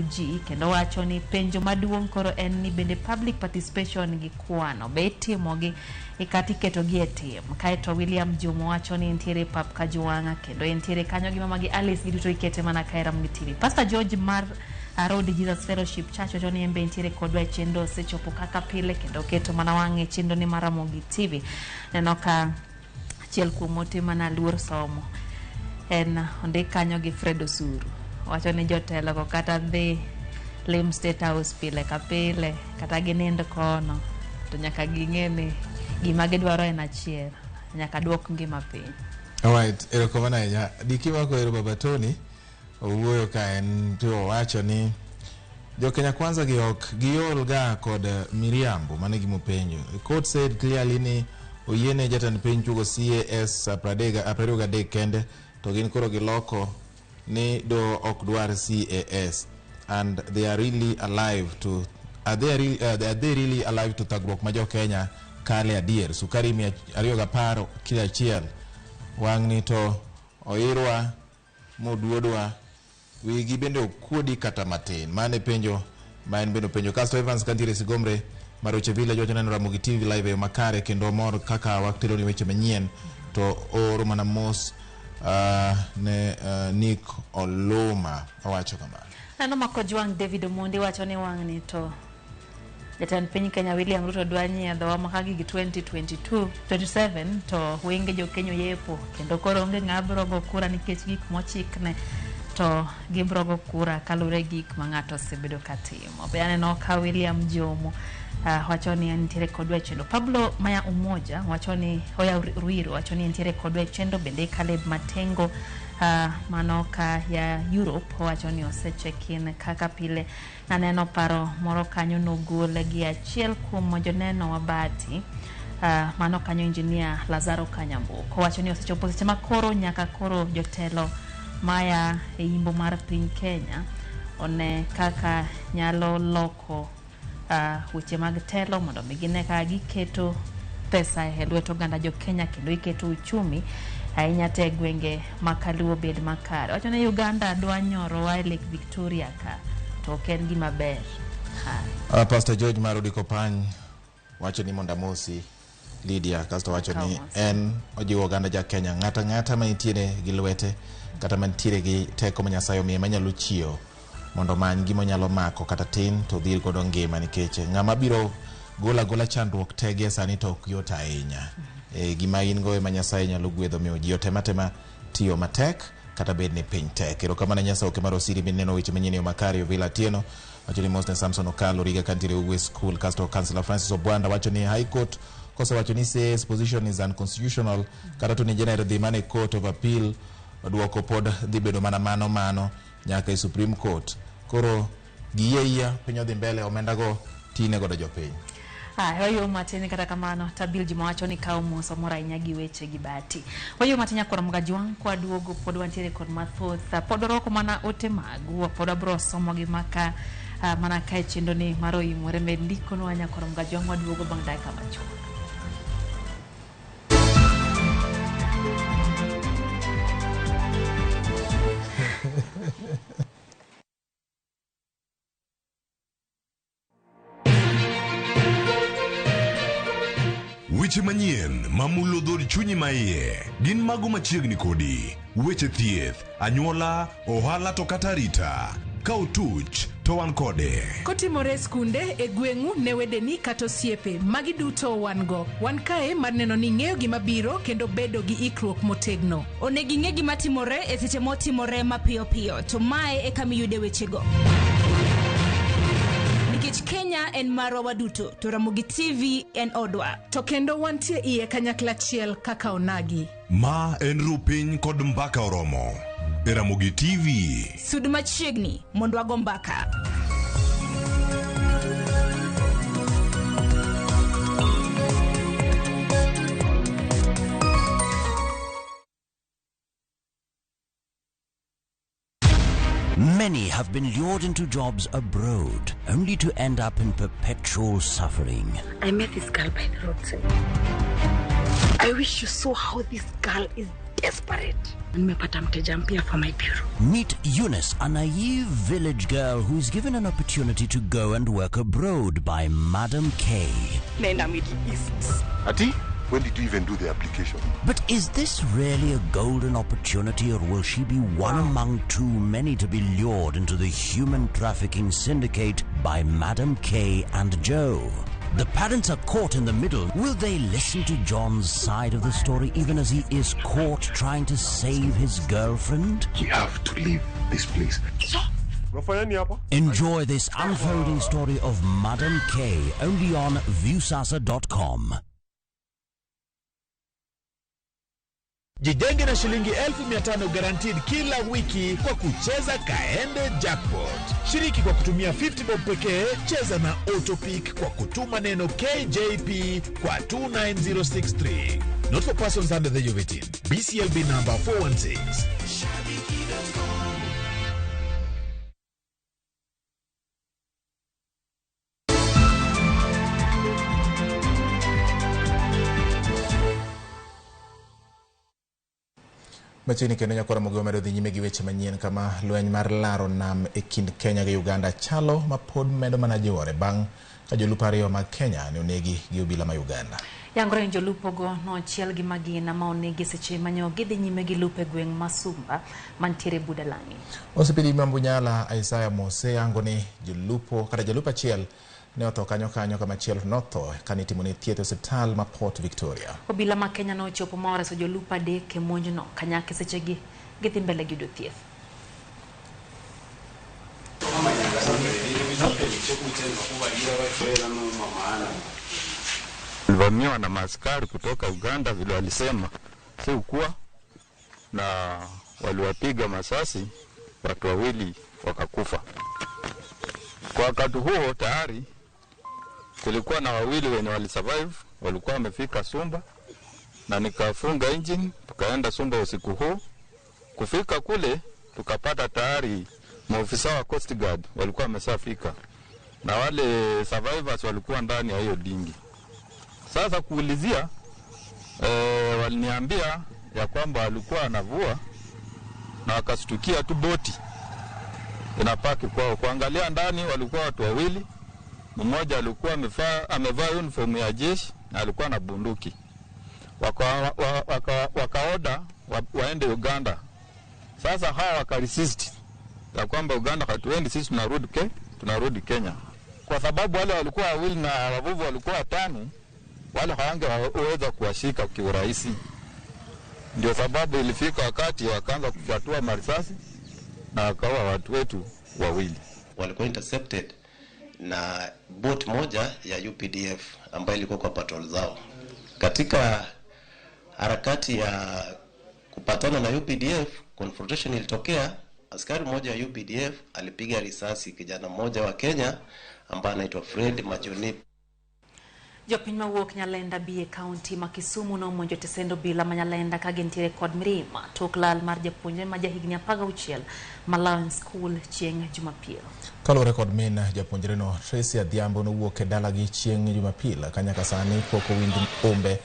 ji kendo wacho ni penjo maduong' koro en ni bende public participation gi kwano be itimogi ikati ketogi e tim. Kaeto William Jumo wacho ni entiere pap Kajwanga kendo entiere kanyo gi mama gi Alice giduto ikete mana kaera Ramogi TV. Pastor George mar Road Jesus Fellowship Church wacho ni embe entiere kodwa chendo sechopo kaka pile kendo keto mana wang'e chendo ni mar Ramogi TV. Neno ka achiel kuom ote mana luor somo en onde kanyo gi Fredo Suru wacho ni jotelo ko kata dhi lim State House pile ka pile kata ginind kono to nyaka ging'eni gima gidwaro en achiel nyaka duok ngima piny. Alright, erokomana ahinya. Dikiwa ko ero Baba Tony owuoyo ka en to wacho ni jo Kenya Kwanza gi ok giol ga kod miriambo mane gimopenjo. The court said clearly ni oyiene jatend piny chugo CAS apredega kende to gin koro giloko ni do ok dwar CAS and they are really alive to are they really alive to thagruok ma jo Kenya kale adier sukari 210 kilo achiel wang' ni to oirwa moduodwa wigi bende okuodi kata matin mane penjo ma en bende penjo kasto Evans Kantire Sigomre Maroche Villa jojo neno Ramogi TV live makare kendo mor kaka waktelo ni weche manyien to oro mana mos ne Nick Oloma owacho kamano. Nano makojwang David Omondi wacho ni wang' ni to jatend piny Kenya William Ruto dwanyi adhowa makagi gi 2027 to wenge jo Kenya yepo kendo koro onge ng'abro go kura nikech gik mochikne to gibrogo kura kalure gik ma ng'ato osebedo katimo. Be aneno ka William Jomo wacho ni entiere kodwa chendo. Pablo Maya Umoja wacho ni Oya Ruiro wacho ni entiere kodwa chendo bende Caleb Matengo manoka ya Europe wacho ni osechekin kaka pile naneno paro moro kanyo nogole gi achiel kuom joneno wa Bati mano kanyo engineer Lazaro Kanyambuko wacho ni osechopo seche makoro nyaka koro jotelo maya e imbo mar piny Kenya one kaka nyalo loko weche mag telo mondo migine ka giketo pesa e lweto oganda jo Kenya kendo iketo uchumi ahinya te gwenge makaluo bed makare. Wacho ni Uganda dwa nyoro wa Lake Victoria ka to ken gima ber. Pastor George Marudi Kopany wacho ni mondamosi Lydia kasto wacho ni en ojiwo oganda ja Kenya ng'ata ma nitiere gi lwete kata mantiere gi teko ma Nyasaye omiye manyalo chiyo mondo many gimo nyalo mako kata tin to dhir godo ngima nikech ng'ama biro gola chandruok tege sani to ok yot ahinya. Gima in go ma Nyasaye nyalo gwedho miyo ji otema tiyo matek kata bed ni piny tek. Erokamano Nyasaye ok maro siri mineno weche manyien makare Villa Tieno wacho ni Mosne Samson Okalo Riga Kantire Uwe School kasto Councillor Francis Obwanda wacho ni High Court koso wacho ni says position is unconstitutional kata to ni general the Mane Court of Appeal duoko pod dhi bedo mana mano nyaka e Supreme Court koro giyeya piny odhi mbele omenda go tine godo jopiny. Wayo matini kata kamano tabil jima wacho ni kao moso mora inyagi weche gi Bati. Wayo matinya kwa Ramoga Juang kwa duogo podo wantiere kod mathoth podo roko mana ote magu podo bro somo gi maka mana kae chendo ni maro imore mediko no wanya kwa Ramoga Juang waduogo bang daika macho. Weche manyien mamulo dhod chunyi maiye gin mago machiegni kodi weche thieth anyuola ohala to kata rita ka utuch to wan kode kotimore skunde e gweng'u ne wedeni kata osiepe magi duto wan kae mar neno ni ng'eyo gima biro kendo bedo gi ikruok motegno onegi ng'e gima timore e seche motimore mapiyo to mae e kama iyude wechego nikech Kenya en marwa waduto to Ramogi TV en odwa to kendo wantie iye kanyakla achiel kaka onagi ma en rupiny kod mbaka oromo e Ramogi TV sud machiegni mondo wago mbaka. Many have been lured into jobs abroad, only to end up in perpetual suffering. I met this girl by the roadside. I wish you saw how this girl is desperate. Nimepata mteja mpya for my bureau. Meet Eunice, a naive village girl who's given an opportunity to go and work abroad by Madam K. Nenda Middle East. Ati? When did you even do the application? But is this really a golden opportunity, or will she be one among too many to be lured into the human trafficking syndicate by Madam K and Joe? The parents are caught in the middle. Will they listen to John's side of the story even as he is caught trying to save his girlfriend? We have to leave this place. Enjoy this unfolding story of Madam K only on viewsasa.com. Jijenge na shilingi 1500 guaranteed kila wiki kwa kucheza Kaende Jackpot. Shiriki kwa kutumia 50 bob pekee, cheza na Autopic kwa kutuma neno KJP kwa 29063. Not for persons under the age of 18. BCLB number 416. Machini kendo nyakora Ramogi omedo dhi nyime gi weche manyien kama lweny mar laro nam e kind Kenya gi Uganda chalo ma pod medo mana jiwore bang' ka jolupo ariyo mag Kenya ne onegi gi obila ma Uganda. Yangore jolupo go nochiel gi magina ma onegi seche manyo gidhi nyime gi lupe gweng' Masumba mantiere Budalangi. Osipidi Mambunyala Isaiah Mose yango ni jolupo kata jolupo achiel ne otho kanyo kama chiel notho kanitimo ne thieth osiptal ma Port Victoria. Obila ma Kenya no chopo mora so jolupo adek e monj no kanyake seche gi gidhi mbele gi thieth. Walivamiwa na maaskari kutoka Uganda vile walisema, si ukua, na waliwapiga masasi, watu wawili wakakufa. Kwa wakati huo tayari kulikuwa na wawili wenye walisurvive, walikuwa wamefika Sumba na nikafunga engine, tukaenda Sumba usiku huu. Kufika kule tukapata tayari maofisa wa Coast Guard walikuwa wameshafika na wale survivors walikuwa ndani ya hiyo dingi. Sasa kuulizia waliniambia ya kwamba walikuwa wanavua na wakastukia tu boti inapaki kwao. Kuangalia ndani walikuwa watu wawili, mmoja alikuwa amevaa uniform ya jeshi na alikuwa na bunduki. Wakaoda waende Uganda. Sasa hawa wakaresist ya kwamba Uganda hatuendi, sisi tunarudi Kenya. Kwa sababu wale walikuwa wawili na wavuvi walikuwa watano, wale hawangeweza kuwashika kiurahisi. Ndio sababu ilifika wakati wakaanza kufatua marisasi na wakaua watu wetu wawili. Walikuwa intercepted na boat moja ya UPDF ambayo ilikuwa kwa patrol zao. Katika harakati ya kupatana na UPDF, confrontation ilitokea. Askari mmoja wa UPDF alipiga risasi kijana mmoja wa Kenya ambaye anaitwa Fred Majoni. Jopiny mawuok Nyalenda bie county ma Kisumu no monjo tesendo bila Nyalenda ka gentiere kod mirima tok lal mar japuonjre ma jahigni 16 Malawan School chieng' Jumapil. Kalore kod min japuonjre no Tracy Adhiambo no wuok e dala gi chieng' Jumapil kanyaka sani pok owinj ombe.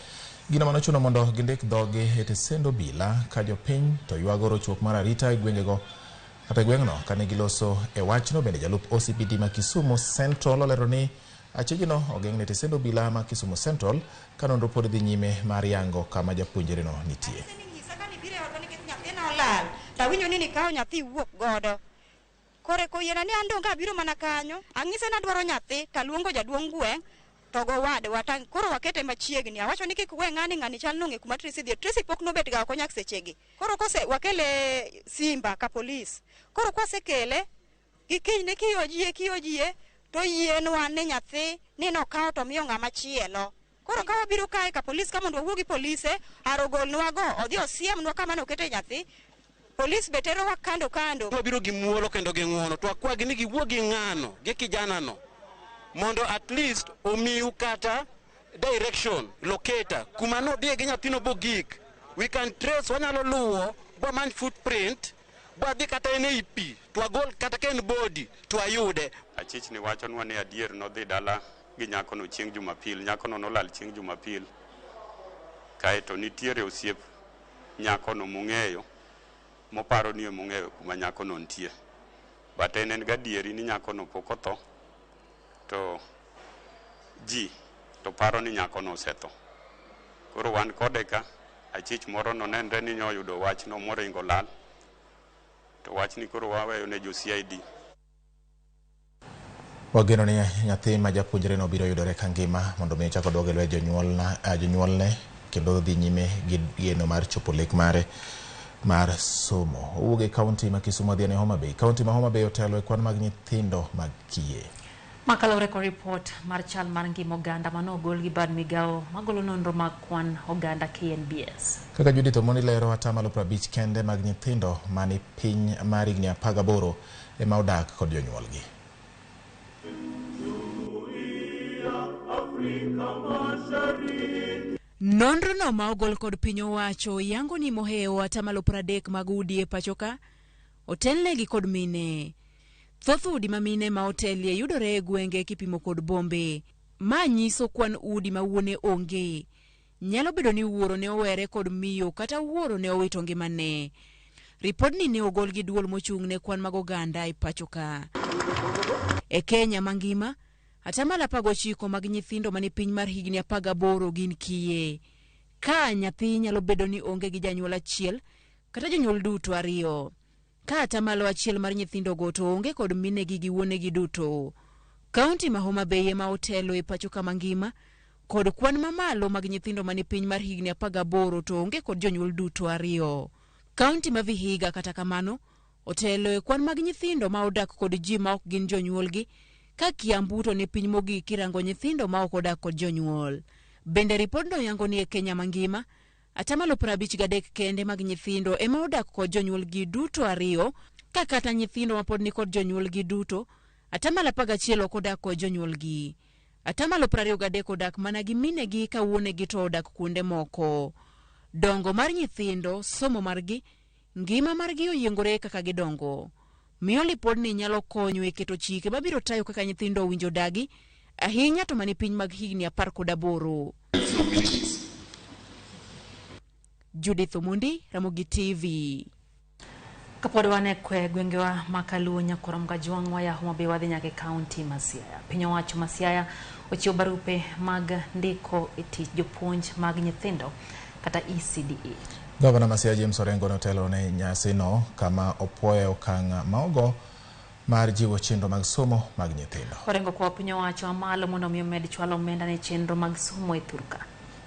Gino manochuno mondo gindik dhogi e tesendo bila ka jopiny to ywago rochruok mar arita e gwengego. Kata gweng'no kane giloso e wachno bende jalup OCPD ma Kisumu Central olero ni achijino ogeng'ne tesendo bila ma Kisumu Central kanonro pod dhi nyime mar yango kama japuonjre no nitie. Olal tawinjo ni nikawo nyathi wuok godo kore ko yena ni andonga biro mana kanyo ang'ise na dwaro nyathi taluongo jaduong' gweng' to go wade wata koro wakete machiegni awacho ni kik we ng'ani chal nong'e kuma Tracy dhi. Tracy pok nobet ga konyak sechegi koro kose wakele Simba ka polis koro kwasekele gikine kiyojie to yienwa ne nyathi ni nokawo to miyo ng'ama chielo. Koro ka wabiro kae ka polis ka mondo wawuogi polise arogolnwa go odhi osiemnwa kama nokete nyathi. Polis betero wa kando. Wabiro gi muolo kendo gi ng'uono to akwagi ni giwuogi ng'ano gi kijana no mondo at least omiu kata direction locator kuma no dhie gi nyathino bogik. We can trace, wanyalo luwo bwamany footprint bwadhi kata ene ipi twagol kata ken body twayude. Achich ni wachonwa ni adier nodhi dala gi nyakono chieng' Jumapil. Nyakono nolal chieng' Jumapil kae to nitiere osiep nyakono mung'eyo moparo ni mung'eyo kuma nyakono nitie, but en gadieri ni nyakono pok otho to ji to paro ni nyakono osetho. Koro wan kode ka achich moro no nenre ni nyoyudo wach no moringo lal to wach ni koro waweyo ne jo CID. Wageno ni nyathi ma japuonjre no biro yudore ka ngima mondo mi chako doge lwe jonyuolne kendo dhi nyime gi geno mar chopo lek mare mar somo. Owuok e kaunti ma Kisumu dhi ne Homa Bay. Kaunti ma Homa Bay otelo e kwan mag nyithindo mag kiye. Makalore ko report mar chal mar ngima oganda manogol gi bad migao magolo nonro mag kwan oganda KNBS. Kaka Judith Omoni lero, 50% kende mag nyithindo mani piny mar higni 18 ema odak kod jonyuolgi. Nonro no ma ogol kod piny owacho yango ni moheo 30% mag udi e pachoka otelnegi kod mine. Thoth udi ma mine ma otelie yudore e gwenge kipimo kod bombe. Ma nyiso kwan udi ma wuone onge. Nyalo bedo ni wuoro ne owere kod miyo kata wuoro ne owito ngimane. Ripodni ne ogol gi duol mochung' ne kwan mag oganda e pachoka. E Kenya mangima, 19% mag nyithindo mani piny mar higni 18 gin kiye. Ka nyathi nyalo bedo ni onge gi janyuol achiel kata jonyuol duto 2. Ka 1% mar nyithindo go to onge kod minegi gi wuonegi duto. Kaunti ma Homa Bay ema otelo e pachoka mangima kod kwan mamalo mag nyithindo mani piny mar higni 18 to onge kod jonyuol duto 2. Kaunti ma Vihiga kata kamano otelo e kwan mag nyithindo ma odak kod ji ma ok gin jonyuolgi, ka Kiambu to ni piny mogik kirango nyithindo ma ok odak kod jonyuol. Bende ripodno yango ni e Kenya mangima 53% kende mag nyithindo ema odak kod jonyuolgi duto 2, ka kata nyithindo ma pod ni kod jonyuolgi duto 11% ok odak kod jonyuolgi. 23% odak mana gi minegi ka wuonegi to odak kuonde moko. Dongo mar nyithindo, somo margi, ngima margi oyiengore kaka gidongo. Miyo lipodni nyalo konyo e keto chike mabiro tayo kaka nyithindo owinjo dagi, ahinya to mani piny mag higni 18. Judith Omondi, Ramogi TV. Kapod wane kwe gwengewa makaluo nyakoro mgajwang' waya Homa Bay wadhi nyaka kaunti ma Siaya. Piny owacho ma Siaya ochiwo barupe mag ndiko e tich jopuonj mag nyithindo kata ECDE. Gavana ma Siaya James Orengo notelo ne nyasino kama opuoyo okang' maogo mar jiwo chenro mag somo mag nyithindo. Orengo kwa piny owacho amalo mondo mi omed chwalo omenda ne chenro mag somo e thurka.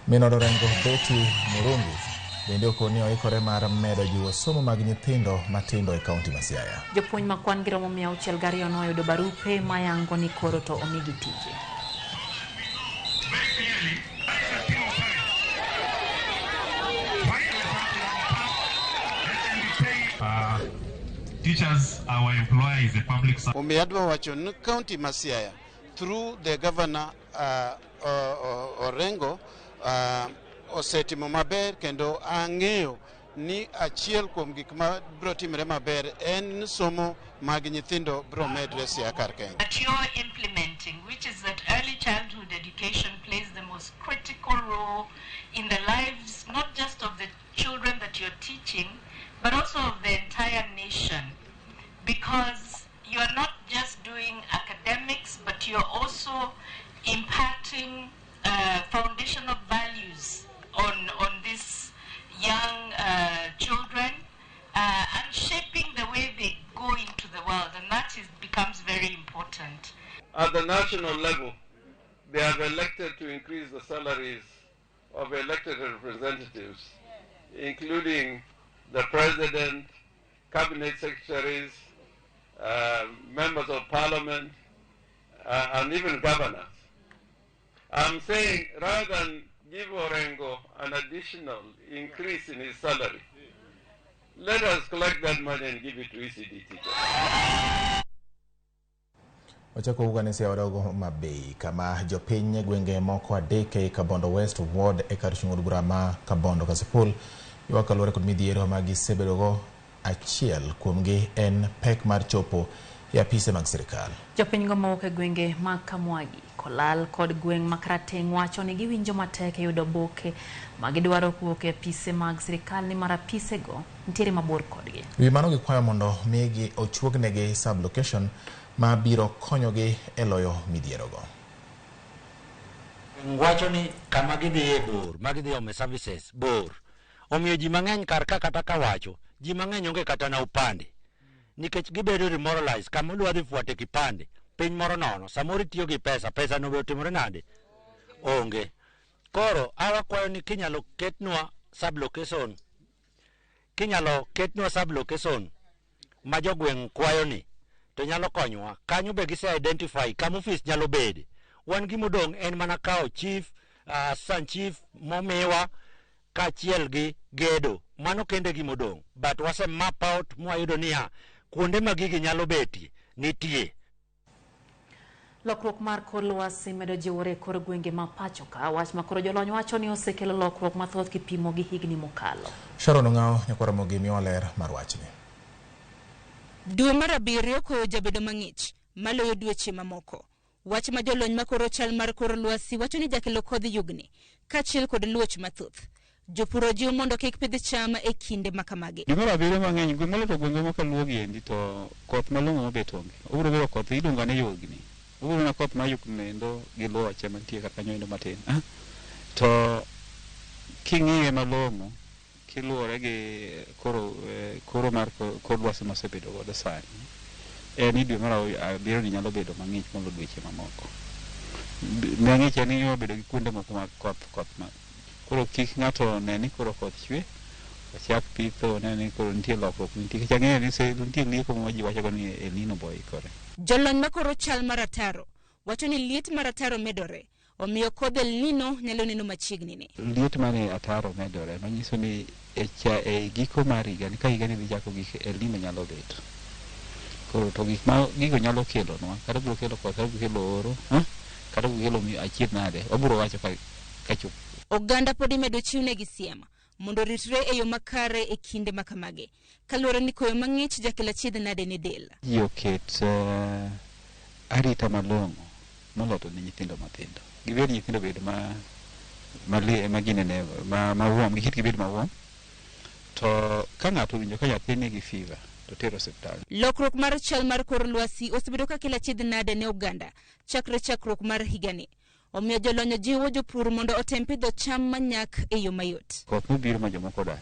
Mino Orengo Beti Murungi bende okoni oikore mar medo jiwo somo mag nyithindo matindo e kaunti ma Siaya. Jopuonj ma kwan gi romo 602 noyudo barupe mayango ni koro to omigi tije. Teachers, our employer is a public servant. Umiadwa wacho ni county ma Siaya through the governor Orengo osetimo maber kendo ang'eyo ni achiel kuom gik ma biro timre maber en somo mag nyithindo biro medre Siaya kar Kenya. That you're implementing, which is that early childhood education plays the most critical role in the lives not just of the children that you're teaching, but also of the entire nation, because you're not just doing academics, but you're also impacting foundational values on these young children and shaping the way they go into the world, and that becomes very important. At the national level, they have elected to increase the salaries of elected representatives, including the president, cabinet secretaries, members of parliament, and even governors. I'm saying rather than give Orengo an additional increase in his salary, let us collect that money and give it to ECD teachers. Wachako ugane Siaya wadogo Homa Bay kama jopiny gwenge moko adeke Kabondo West Ward e kar chung'od bura ma Kabondo Kasipul ywak kaluwore kod midhiero ma gisebedogo. Achiel kuomgi en pek mar chopo e apise mag sirkal. Jopiny go mawuok e gwenge mag Kamwagi, Kolal kod gweng' ma Krateng' wacho ni giwinjo matek e yudo oboke ma gidwaro kuok e apise mag sirkal ni mar apise go nitiere mabor kodgi. Wi mano gikwayo mondo migi ochuognegi sub-location ma biro konyogi e loyo midhierogo. Wacho ni kama gidhiye bor, ma gidhi ome services bor. Omiyo ji mang'eny kar ka kata kawacho, ji mang'eny onge kata na upande. Nikech gibedo demoralized, kama udwa dhi fuate kipande, piny moro nono, samoro itiyo gi pesa no be otimore nade? Onge. Koro, awakwayo ni kinyalo ketnwa sub-location ma jogweng' kwayo ni, to nyalo konyowa. Kanyo be gise identify kama office nyalo bede. Wan gimodong' en mana kao chief, assistant chief momiwa kachiel gi gedo. Mano kende gimodong'. But wase map out mwayudo niya kuonde ma gigi nyalo betie nitie. Lokruok mar kor lwasi medo jiwore kor gwenge ma pacho ka. Wach ma koro jolony wacho ni osekelo lokruok mathoth kipimo gi higni mokalo. Sharon Ong'aw nyakora Ramogi miyo ler mar wachni. Dwe mar 7 koyo jabedo mang'ich maloyo dweche mamoko. Wach ma jolony makoro chal mar kor lwasi wacho ni jakelo kodh yugni kachiel kod luoch mathoth. Jopuro jiwo mondo kik pidh cham e kinde makamagi. Dwe mar 7 mang'eny gwenge gwenge makaluogi endi to koth malong'o mabet onge. Obiro bedo koth iluongo ni yugni. Obiro na koth mayugni endo gi luoche mantie kaka nyoindo matin. To king'iye malong'o kiluore gi koro mar kor lwasi mosebedo godo sani. Ni dwe mar 7 ni nyalo bedo mang'ich molo dweche mamoko. Mang'ich en ni bedo gi kuonde moko mag koth ma koro kik ng'ato ne ni koro koth chwe ochak pitho ne ni koro nitie lokruok nitie kich ang'eyo ni se nitie lieko ma ji wacho ni El Nino boikore. Jolony makoro chal mar ataro wacho ni liet mar ataro medore omiyo kodh El Nino nyalo neno machiegni ni. Liet mar ataro medore manyiso ni e giko mar higa ni ka higa ni dhi chako gik El Nino nyalo bet. Koro to gigo nyalo kelo nwa kata biro kelo koth kata biro kelo oro kata biro kelo achiedh nade obiro wacho ka chup. Oganda podi medo chiwne gi siema mondo ritre e yo makare e kinde makamage kaluwore ni koyo mang'ich jakelo achiedh nade ne del. Yoket arita malong'o moloto ne nyithindo matindo. Gibed nyithindo bedo maginene mawuom gikit gibed mawuom to ka ng'ato winjo ka nyathi nigi fever to tero osiptal. Lokruok mar chal mar kor lwasi osebedo ka kelo achiedh nade ne oganda chakruok mar higani. Omiyo jolony jiwo jopur mondo otem pidho cham manyak e yo mayot. Koth nobiro ma jomoko dar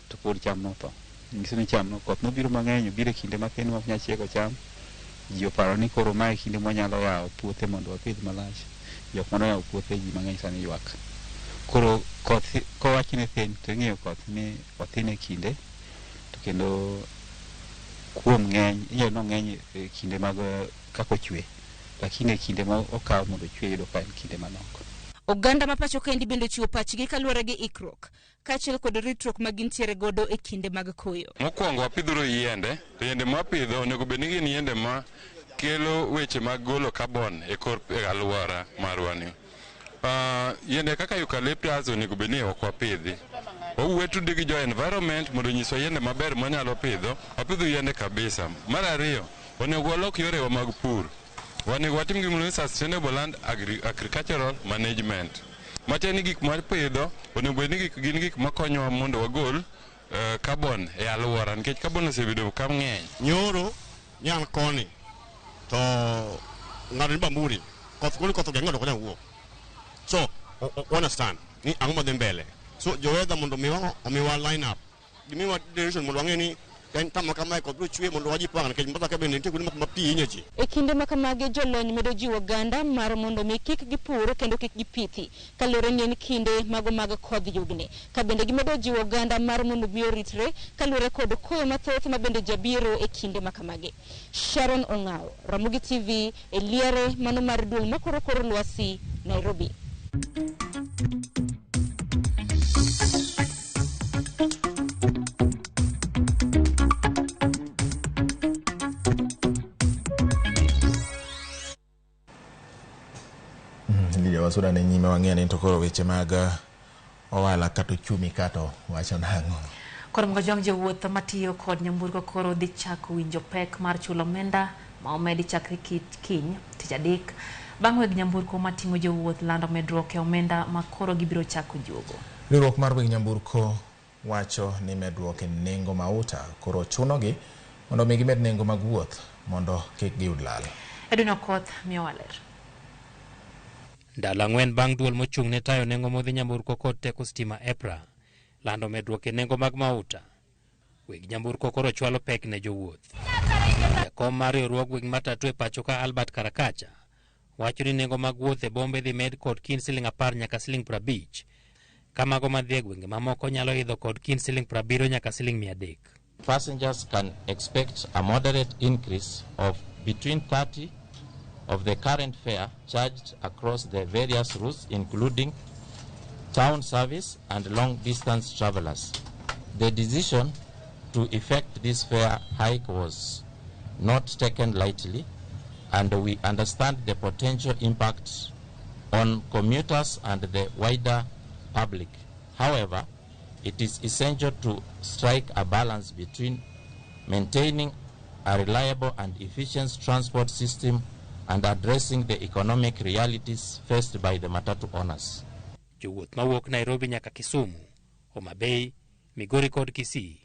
to pod cham notho. Nyiso ni cham no koth nobiro mang'eny biro kinde matin ma nya chiego cham. Ji oparo ni koro mae kinde mwanyalo yawo puothe mondo wapidh malach. Jok mano yawo puothe ji mang'eny sani ywak. Koro koth kowachne thin to ing'eyo koth ni othin e kinde to kendo kuom ng'eny inyalo ng'eny e kinde mag kako chwe. Lakini kinde ma okaw mondo chwe yudo ka en kinde manok. Oganda ma pacho kendi bende chiwo pachgi kaluwore gi ikruok kaachiel kod ritruok ma gintiere godo e kinde mag koyo. Mokwongo wapidhoro yiende, to yiende ma wapidho onego bed ni gin yiende ma kelo weche mag golo carbon e alwora marwa ni. Yiende kaka eucalyptus onego bed ni ok wapidhi. Owuwe tude gi jo environment mondo nyiswa yiende maber manyalo pidho, wapidho yiende kabisa. Mar ariyo, onego walok yorewa mag pur. Wanego watim gimoro ni sustainable land agricultural management. Matieni gik ma pidho onego bed ni gin gik makonyowa mondo wagol carbon e alwora nikech carbon osebedo ka ng'eny. Nyoro nyan koni to ng'ato ni Bamburi koth geng'o dok nyalo wuok. So understand ni ang'o madhi mbele. So jowedha mondo omiwa line up. Gimiwa direction mondo wang'e ni tama kama ko bro chwe mondo waji pang nikech mbaka bende nitie kuonde ma pi inyeji. E kinde makamage jolony medo jiwo oganda mar mondo mi kik gipur kendo kik gipithi kaluwore ni en kinde mago mag kodh yugni. Ka bende gimedo jiwo oganda mar mondo mi oritre kaluwore kod koyo mathoth ma bende jabiro e kinde makamage. Sharon Ong'aw, Ramogi TV, e liere mano mar duol makoro kor lwasi, Nairobi. Wasuda ne nyime wang'eni to koro weche mag ohala kata uchumi kato wacho nang'o. Koro mga jong jowuoth matiyo kod nyamburko koro dhi chako winjo pek mar chulo omenda ma omedi chakre kiny tich adek bang' weg nyamburko mating'o jowuoth lando medruok e omenda ma koro gibiro chako juogo. Riwruok mar weg nyamburko wacho ni medruok e nengo mauta koro chunogi mondo mi gimed nengo mag wuoth mondo kik giyud lal. Edwin Okoth miyo waler. Ndalo 4 bang' duol mochung' ne tayo nengo modhi nyamburko kod teko stima EPRA lando medruok e nengo mag mauta. Weg nyamburko koro chwalo pek ne jowuoth. Jakom mar riwruog weg matatu e pacho ka Albert Karakacha wacho ni nengo mag wuoth e bombe dhi med kod kin Sh10 nyaka Sh50. Kamago madhi e gwenge mamoko nyalo idho kod kin Sh70 nyaka Sh300. passengers can expect a moderate increase of between 30 of the current fare charged across the various routes, including town service and long-distance travelers. The decision to effect this fare hike was not taken lightly, and we understand the potential impact on commuters and the wider public. However, it is essential to strike a balance between maintaining a reliable and efficient transport system and addressing the economic realities faced by the matatu owners. Jowuoth mawuok Nairobi nyaka Kisumu, Homa Bay, Migori kod Kisii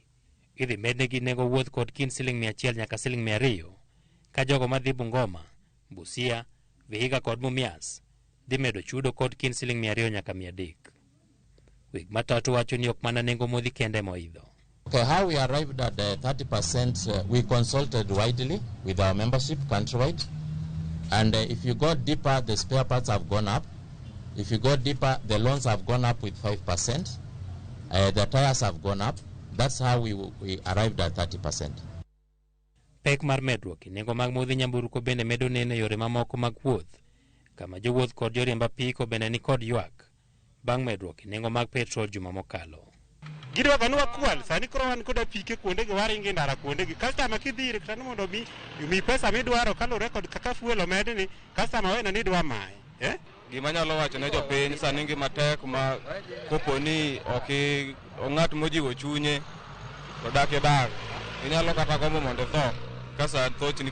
idhi mednegi nengo wuoth kod kind Sh100 nyaka Sh200, ka jogo madhi Bungoma, Busia, Vihiga kod Mumias dhi medo chudo kod kind Sh200 nyaka 300. Weg matatu wacho ni ok mana nengo modhi kende moidho. Okay, how we arrived at the 30%, we consulted widely with our membership countrywide. And if you go deeper, the spare parts have gone up. If you go deeper, the loans have gone up with 5%. The tires have gone up. That's how we arrived at 30%. Pek mar medruok nengo mag modhi nyamburko bende medo nene yore mamoko mag wuoth, kama jowuoth kod joriemb apiko bende ni kod ywak bang' medruok nengo mag petrol juma mokalo. Gidwa banwa kwal sani koro wan koda pike kuonde gi waringe ndara kuonde gi customer kidhire kata mondo mi pesa midwaro kalure kod kaka fuel omedi ni customer wena ni dwa mai gima nyalo wacho ne jopiny sani ngima tek ma kopo ni ok ng'at mojiwo chunye odak e dak inyalo kata gombo mondo tho kasa thochni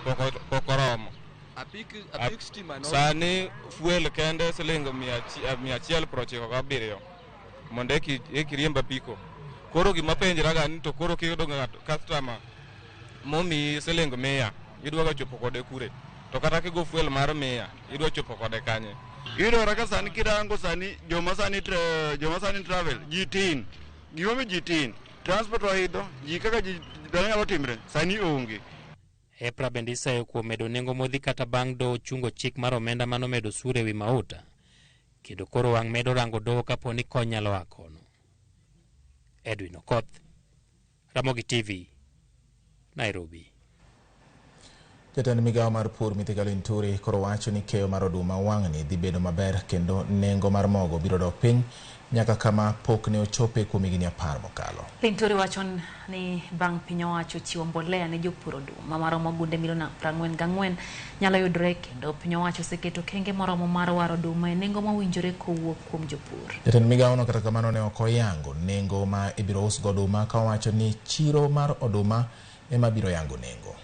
pok oromo. Apik stima sani fuel kende Sh197 mondo ekiriemb apiko. Koro gima penjraga ni to koro kiyudo customer momi Sh100 idwaga chopo kode kure, to kata kigo fuel mar 100 idwa chopo kode kanye. Iyudore ka sani kirango sani joma sani travel ji tin gimomi ji tin transport oidho ji kaka ji nyalo timre sani onge. EPRA bende isayo kuom medo nengo modhi kata bang' doho chungo chik mar omenda mano medo sure wi mauta, kendo koro wang' medo rango doho kapo ni kony nyalo a kono. Edwin Okoth, Ramogi TV, Nairobi. Jatend migawo mar pur Mithika Linturi koro wacho ni keyo mar oduma wang'ni dhi bedo maber kendo nengo mar mogo biro dok piny nyaka kama pok ne ochope kuom higni 10 mokalo. Linturi wacho ni bang' piny owacho chiwo mbolea ne jopur oduma maromo gunde milion 44 nyalo yudore, kendo piny owacho oseketo kenge moromo mar waro oduma e nengo mowinjore kowuok kuom jopur. Jatend migawo no kata kamano ne ok oyango nengo ma ibiro usgo oduma, ka wacho ni chiro mar oduma ema biro yango nengo.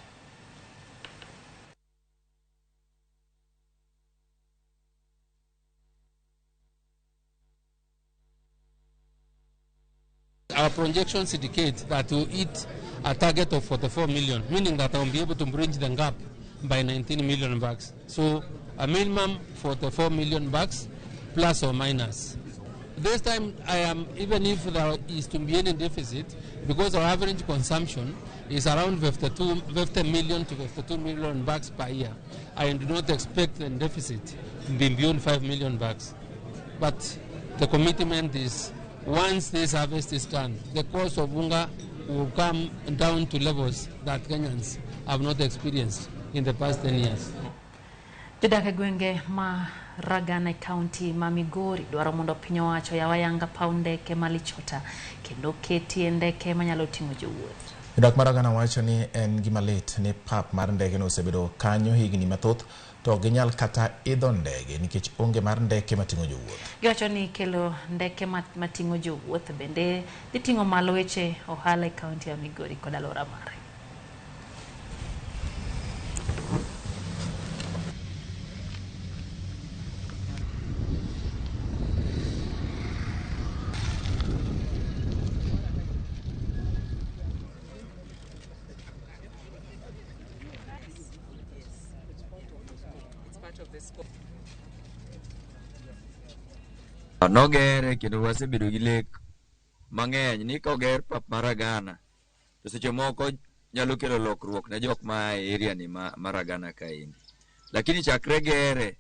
Our projections indicate that we'll hit a target of 44 million, meaning that I'll be able to bridge the gap by 19 million bags. So a minimum 44 million bags, plus or minus. This time, even if there is to be any deficit, because our average consumption is around 50 million to 52 million bags per year, I do not expect a deficit beyond 5 million bags. But the commitment is, once this harvest is done, the cost of unga will come down to levels that Kenyans have not experienced in the past 10 years. Jodak e gwenge ma Ragana County ma Migori dwaro mondo piny owacho yawayanga paw ndeke malichota kendo ketie ndeke manyalo ting'o jowuoth. Jodak mar Ragana wacho ni en gima lit ni pap mar ndege no osebedo kanyo higni mathoth to ginyal kata idho ndege nikech onge mar ndeke mating'o jowuoth. Giwacho ni kelo ndeke mating'o jowuoth bende dhi ting'o malo weche ohala e kaunti ya Migori kod alwora mare. Nogere kendo wasebedo gi lek mang'eny ni koger pap mar Ragana to seche moko nyalo kelo lokruok ne jok ma area ni mar Ragana kaendi, lakini chakre gere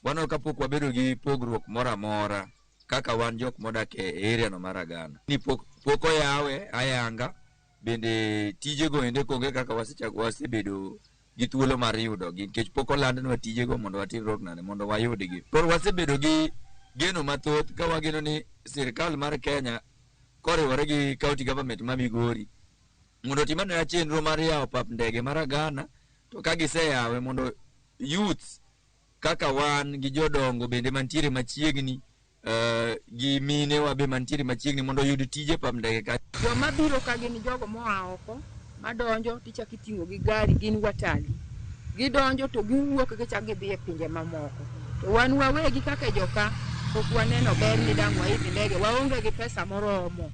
wano kapok wabedo gi pogruok moro amora kaka wan jok modak e area no mar Ragana ni pok oyawe ayanga bende tijego ende konge kaka wasebedo gi thuolo mar yudo gi nikech pok olandnwa tijego mondo watimrok nade mondo wayudgi. Koro wasebedo gi geno mathoth ka wageno ni sirikal mar Kenya koriwore gi county government ma Migori mondo timanwa chenro mar yawo pap ndege mar Ghana, to ka giseyawe mondo youths kaka wan gi jodongo bende mantiere machiegni gi mine wa be mantiere machiegni mondo yud tije pap ndege ka. Joma biro ka gin jogo moa oko madonjo tichak iting'o gi gari, gin watali gidonjo to giwuok gichak gidhi e pinje mamoko, to wan wawegi kaka joka pok waneno ber ni dang' waidhi ndege, waonge gi pesa moromo.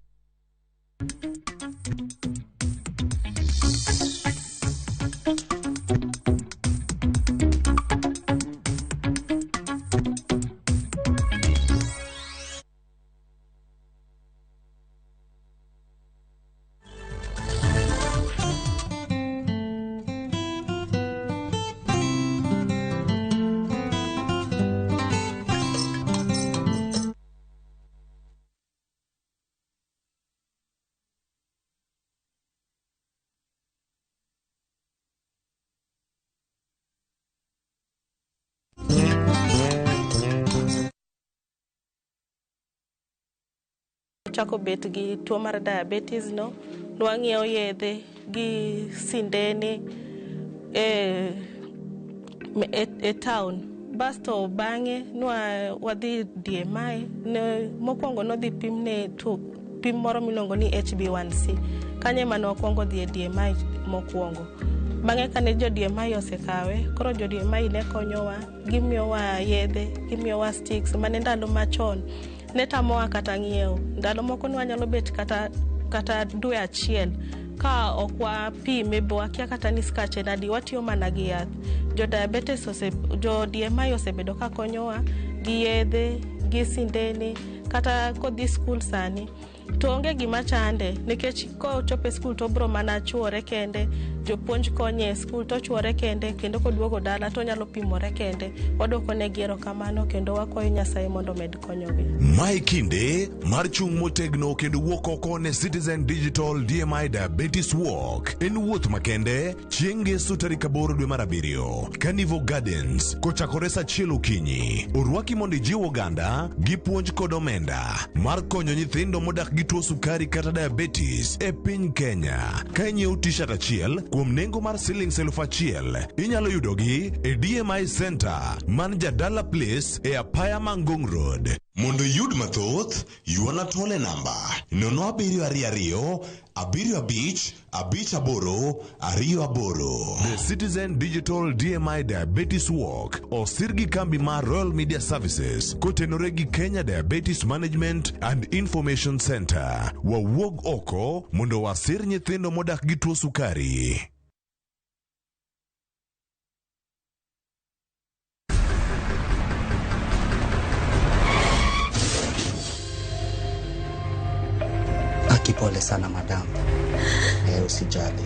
Chako bet gi tuo mar diabetes no, nwang'iewo yedhe gi sindene e town. Basto bang'e wadhi DMI, mokwongo nodhi pimne pim moro miluongo ni HB1C. Kanye mane wakwongo dhi e DMI mokwongo. Bang'e kane jo DMI osekawe, koro jo DMI ne konyowa, gimiyowa yedhe, gimiyowa sticks, mane ndalo machon. Netamowa kata ng'iewo. Ndalo moko nwanyalo bet kata dwe achiel ka okwa pime bo wakia kata ni skache nadi, watiyo mana gi yath. Jo diabetes jo DMI osebedo ka konyowa gi yedhe, gi sindene, kata kodhi skul sani to onge gima chande, nikech ko chope skul to bro mana chuore kende, jopuonj konye e skul to chuore kende, kendo koduogo dala to nyalo pimore kende. Wadoko ne giero kamano kendo wakwayo Nyasaye mondo med konyogi. Mae kinde mar chung' motegno kendo wuok oko ne Citizen Digital DMI Diabetes Walk. En wuoth makende chieng' Ngeso tarik 8 dwe mar 7 Carnival Gardens kochakore saa 1 okinyi. Orwaki mondo ijiw oganda gi puonj kod omenda mar konyo nyithindo modak gi tuo sukari kata diabetes e piny Kenya. Ka inyiewo t-shirt achiel kuom nengo mar Sh1,000, inyalo yudogi e DMI Center man Jadala Place e apaya Mangong Road. Mondo yud mathoth, yuana tole namba 0722 75 58 28. The Citizen Digital DMI Diabetes Walk osirgi kambi mar Royal Media Services kotenore gi Kenya Diabetes Management and Information Center. Wawuog oko mondo wasir nyithindo modak gi tuo sukari. Pole sana madam. Usijali.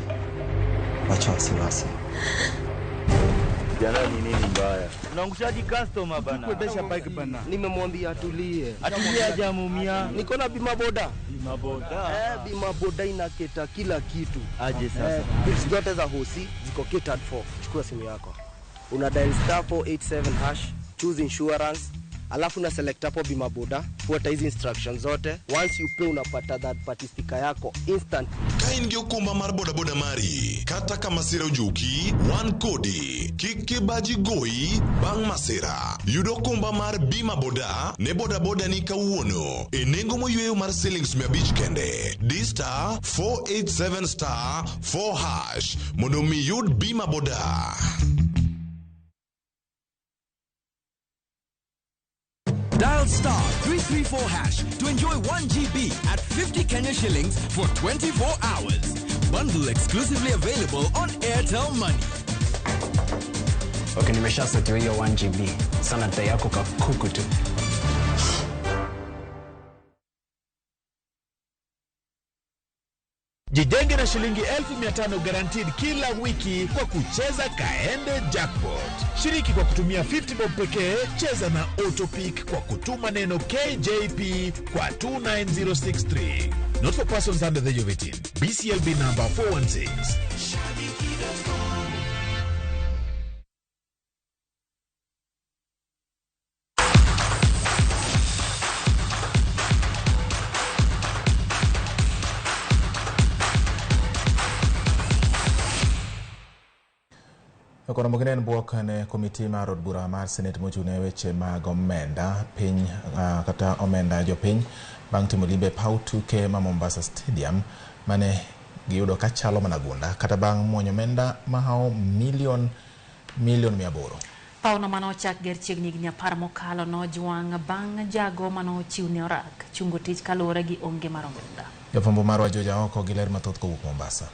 Wacha wasiwasi. Jana ni nini mbaya? Unaangushaji customer bana. Kuendesha bike bana. Nimemwambia atulie. Atulie hajamumia. Niko na bima boda. Bima boda. Bima boda inaketa kila kitu. Aje sasa. Bills zote za hosi ziko catered for. Chukua simu yako. Una dial *487#, choose insurance. Alafu na select hapo bima boda, fuata hizi instructions zote. Once you pay unapata that party sticker yako instant. Kaingi okumba mar boda boda mari kata kama sira ujuki one kodi kiki baji goi bang masira. Yudo okumba mar bima boda ne boda boda ni kawuono e nengo moyweyo mar *500 kende. Dista 487*4# mondo mi yud bima boda. Dial *334# to enjoy 1 GB at 50 Kenya shillings for 24 hours. Bundle exclusively available on Airtel Money. Okay, nimesha set hiyo 1 GB. Sana data yako kakuku tu. Jijenge na shilingi 1500 guaranteed kila wiki kwa kucheza Kaende Jackpot. Shiriki kwa kutumia 50 bob pekee, cheza na Autopic kwa kutuma neno KJP kwa 29063. not for persons under the age of 18. BCLB number 416. Kono moginen buokane komiti mar od bura mar Senate mochune weche mag omenda piny kata omenda jopiny bang' timo limbe paw tuke ma Mombasa Stadium mane giyudo ka chalo managunda kata bang' muonyo omenda mahao milion 800. Pauno mano chak ger chiegni gi 10 mokalo no jwang' bang' jago mano chiwne orak chungo tich kaluwore gi onge mar omenda. Jafwambo marwa Joja oko gi ler mathoth kowuok Mombasa.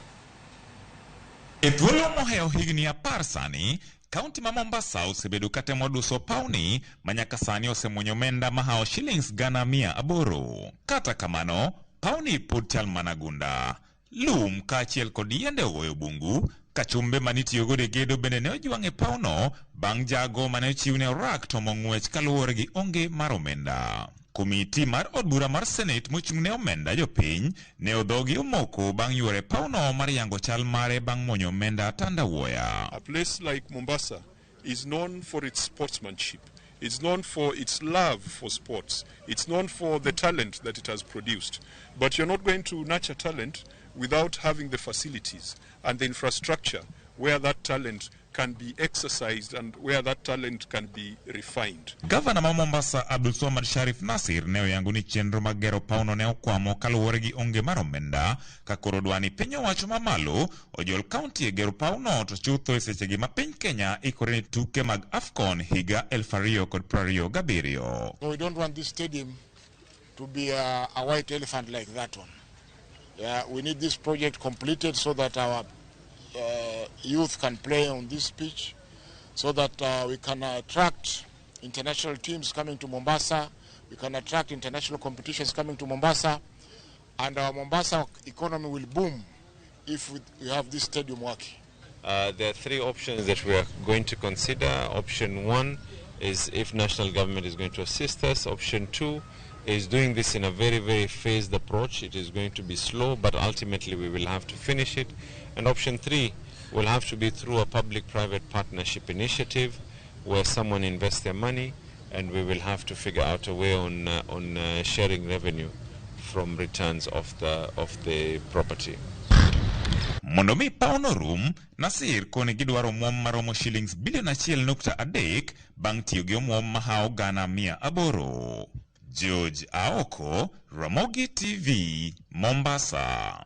E thuolo moheo higni 10 sani, kaunti ma Mombasa osebedo katemo duso pauni manyaka sani osemuonyo omenda mahao shillings gana 800. Kata kamano, pauni pod chal managunda. Lum kaachiel kod yiende ogoyo bungu, kachumbe manitiyogo e gedo bende ne ojwang' e pauno bang' jago mane ochiwne orak to mong'wech kaluwore gi onge mar omenda. Komiti mar od bura mar Senate mochung'ne omenda jopiny ne odhogi omoko bang' yuore pauno mar yango chal mare bang' muonyo omenda tandawuoya. A place like Mombasa is known for its sportsmanship. It's known for its love for sports. It's known for the talent that it has produced. But you're not going to nurture talent without having the facilities and the infrastructure where that talent can be exercised and where that talent can be refined. Governor ma Mombasa Abdulswamad Sharif Nasir ne oyango ni chenro mag gero pauno ne okwamo kaluwore gi onge mar omenda ka koro dwani piny owacho mamalo ojol kaunti e gero pauno to chutho e sechegi ma piny Kenya ikore ni tuke mag AFCON higa 2027. We don't want this stadium to be a white elephant like that one. Yeah, we need this project completed so that our youth can play on this pitch, so that we can attract international teams coming to Mombasa, we can attract international competitions coming to Mombasa, and our Mombasa economy will boom if we have this stadium working. There are 3 options that we are going to consider. Option 1 is if national government is going to assist us. Option 2 is doing this in a very, very phased approach. It is going to be slow, but ultimately we will have to finish it. And option 3 will have to be through a public-private partnership initiative where someone invests their money, and we will have to figure out a way on sharing revenue from returns of the property. Mondo mi pauno rum, Nasir kone gidwaro muom maromo shillings bilion 1.3 bang' tiyo gi muom mahao gana 800. George Aoko, Ramogi TV, Mombasa.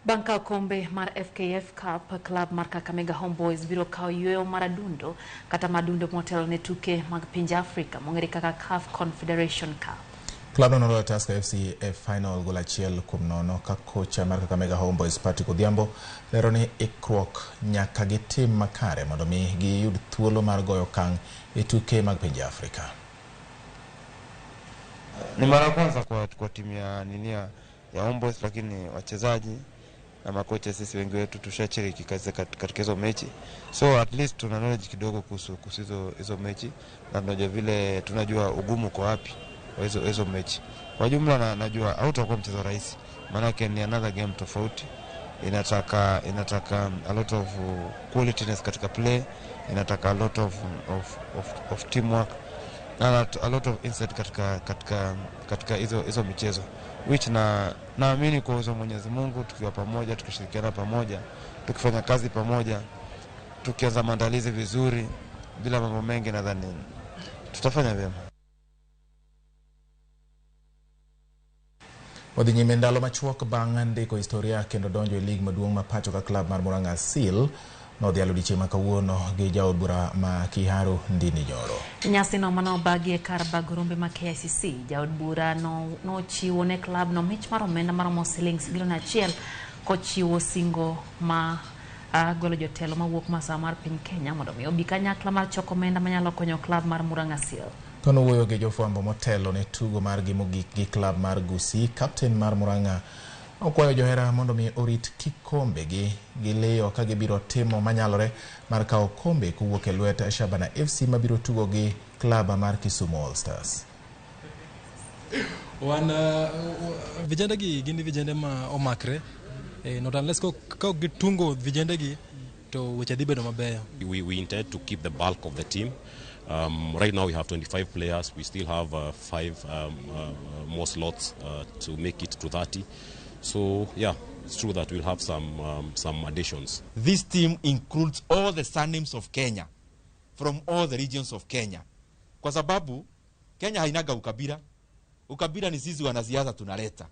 Banka kombe mar FKF Cup club mar Kakamega Homeboys biro kao yueyo maradundo kata madundo motelo ne tuke mag pinje Afrika mong'ere kaka CAF Confederation Cup. Club no noloyo Tusker FC e final goal 1-0 ka kocha mar Kakamega Homeboys Patrick Odhiambo lero ni ikruok nyaka gi tim makare mondo mi giyud thuolo mar goyo kang' e tuke mag pinje Afrika. Ni mara kwanza kwa timu ya Homeboys, lakini wachezaji na makocha sisi wengi wetu tushachiriki katika hizo mechi, so at least tuna knowledge kidogo kuhusu hizo mechi na tunajua vile, tunajua ugumu kwa wapi wa hizo mechi. Kwa jumla najua hautakuwa mchezo rahisi, maana yake ni another game tofauti, inataka a lot of qualityness katika play, inataka a lot of teamwork na a lot of insight katika hizo michezo, which naamini kwa uwezo wa Mwenyezi Mungu, tukiwa pamoja, tukishirikiana pamoja, tukifanya kazi pamoja, tukianza maandalizi vizuri bila mambo mengi, nadhani tutafanya vyema. Wadhi nyime ndalo machuok bang' ndiko historia kendo donjo e lig maduong' ma pacho ka club mar Murang'a Seal nodhi alodichieng' ma kawuono gi jaod bura ma Kiharu Ndini Nyoro. Nyasi no mano bagie kar bagorombe ma KICC, jaod bura nochiwo ne club no mich mar omenda maromo shillings bilion 1 kochiwo singo ma golo jotelo mawuok masa mar piny Kenya mondo mi obi kanyakla mar choko omenda manyalo konyo club mar Murang'a Seal. Kono wuoyo gi jofwambo motelo ne tugo mar gi mogik gi club mar Gusii, captain mar Murang'a okwayo johera mondo mi orit kikombe gi leyo ka gibiro timo manyalore mar kawo kombe kowuok e lwet Shabana FC mabiro tugo gi club mar Kisumu All Stars. wan vijende gi gin vijende ma omakre not unless ko gitungo vijende gi to weche dhi bedo mabeyo. We intend to keep the bulk of the team. Right now we have 25 players. We still have 5 more slots to make it to 30. So yeah, it's true that we'll have some additions. This team includes all the surnames of Kenya from all the regions of Kenya. Kwa sababu Kenya hainaga ukabila. Ukabila ni sisi wanaziaza tunaleta.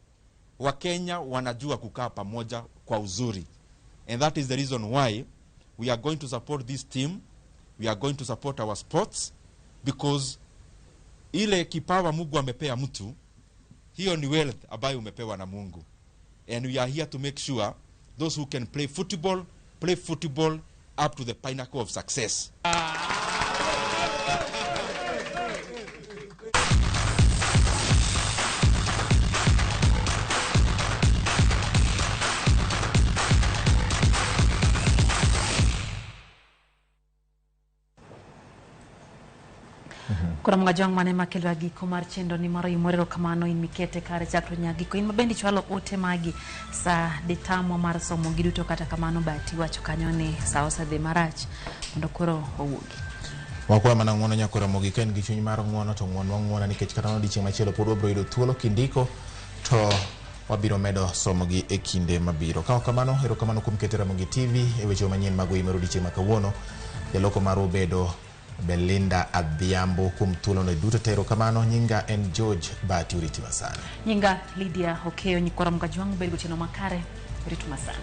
Wakenya wanajua kukaa pamoja kwa uzuri. And that is the reason why we are going to support this team. We are going to support our sports because ile kipawa Mungu amepea mtu, hiyo ni wealth ambayo umepewa na Mungu. And we are here to make sure those who can play football up to the pinnacle of success. Kuram ngajong mane makelo agi komar chendo ni maro imorero kamano in mikete kare chakro nyagi ko in mabendi chwalo ote magi sa detamo mar somo giduto kata kamano bati wacho kanyone sa osa de marach mondo koro owuogi. Wakwa mana ngwono nyakora mogi ken gi chuny mar ngwono to ngwono nikech kata no dichieng machielo pod wabiro yudo thuolo kindiko to wabiro medo somo gi e kinde mabiro. Ka kamano erokamano kuom keto Ramogi TV e weche manyien mag OIMORE dichieng makawuono. Jaloko mar obedo Belinda Adhiambo kum thuolo no duto tero kamano. Nyinga en George Bati uriti masana. Nyinga Lydia Okeo nyikora mkajwangu beli gutino makare uriti masana.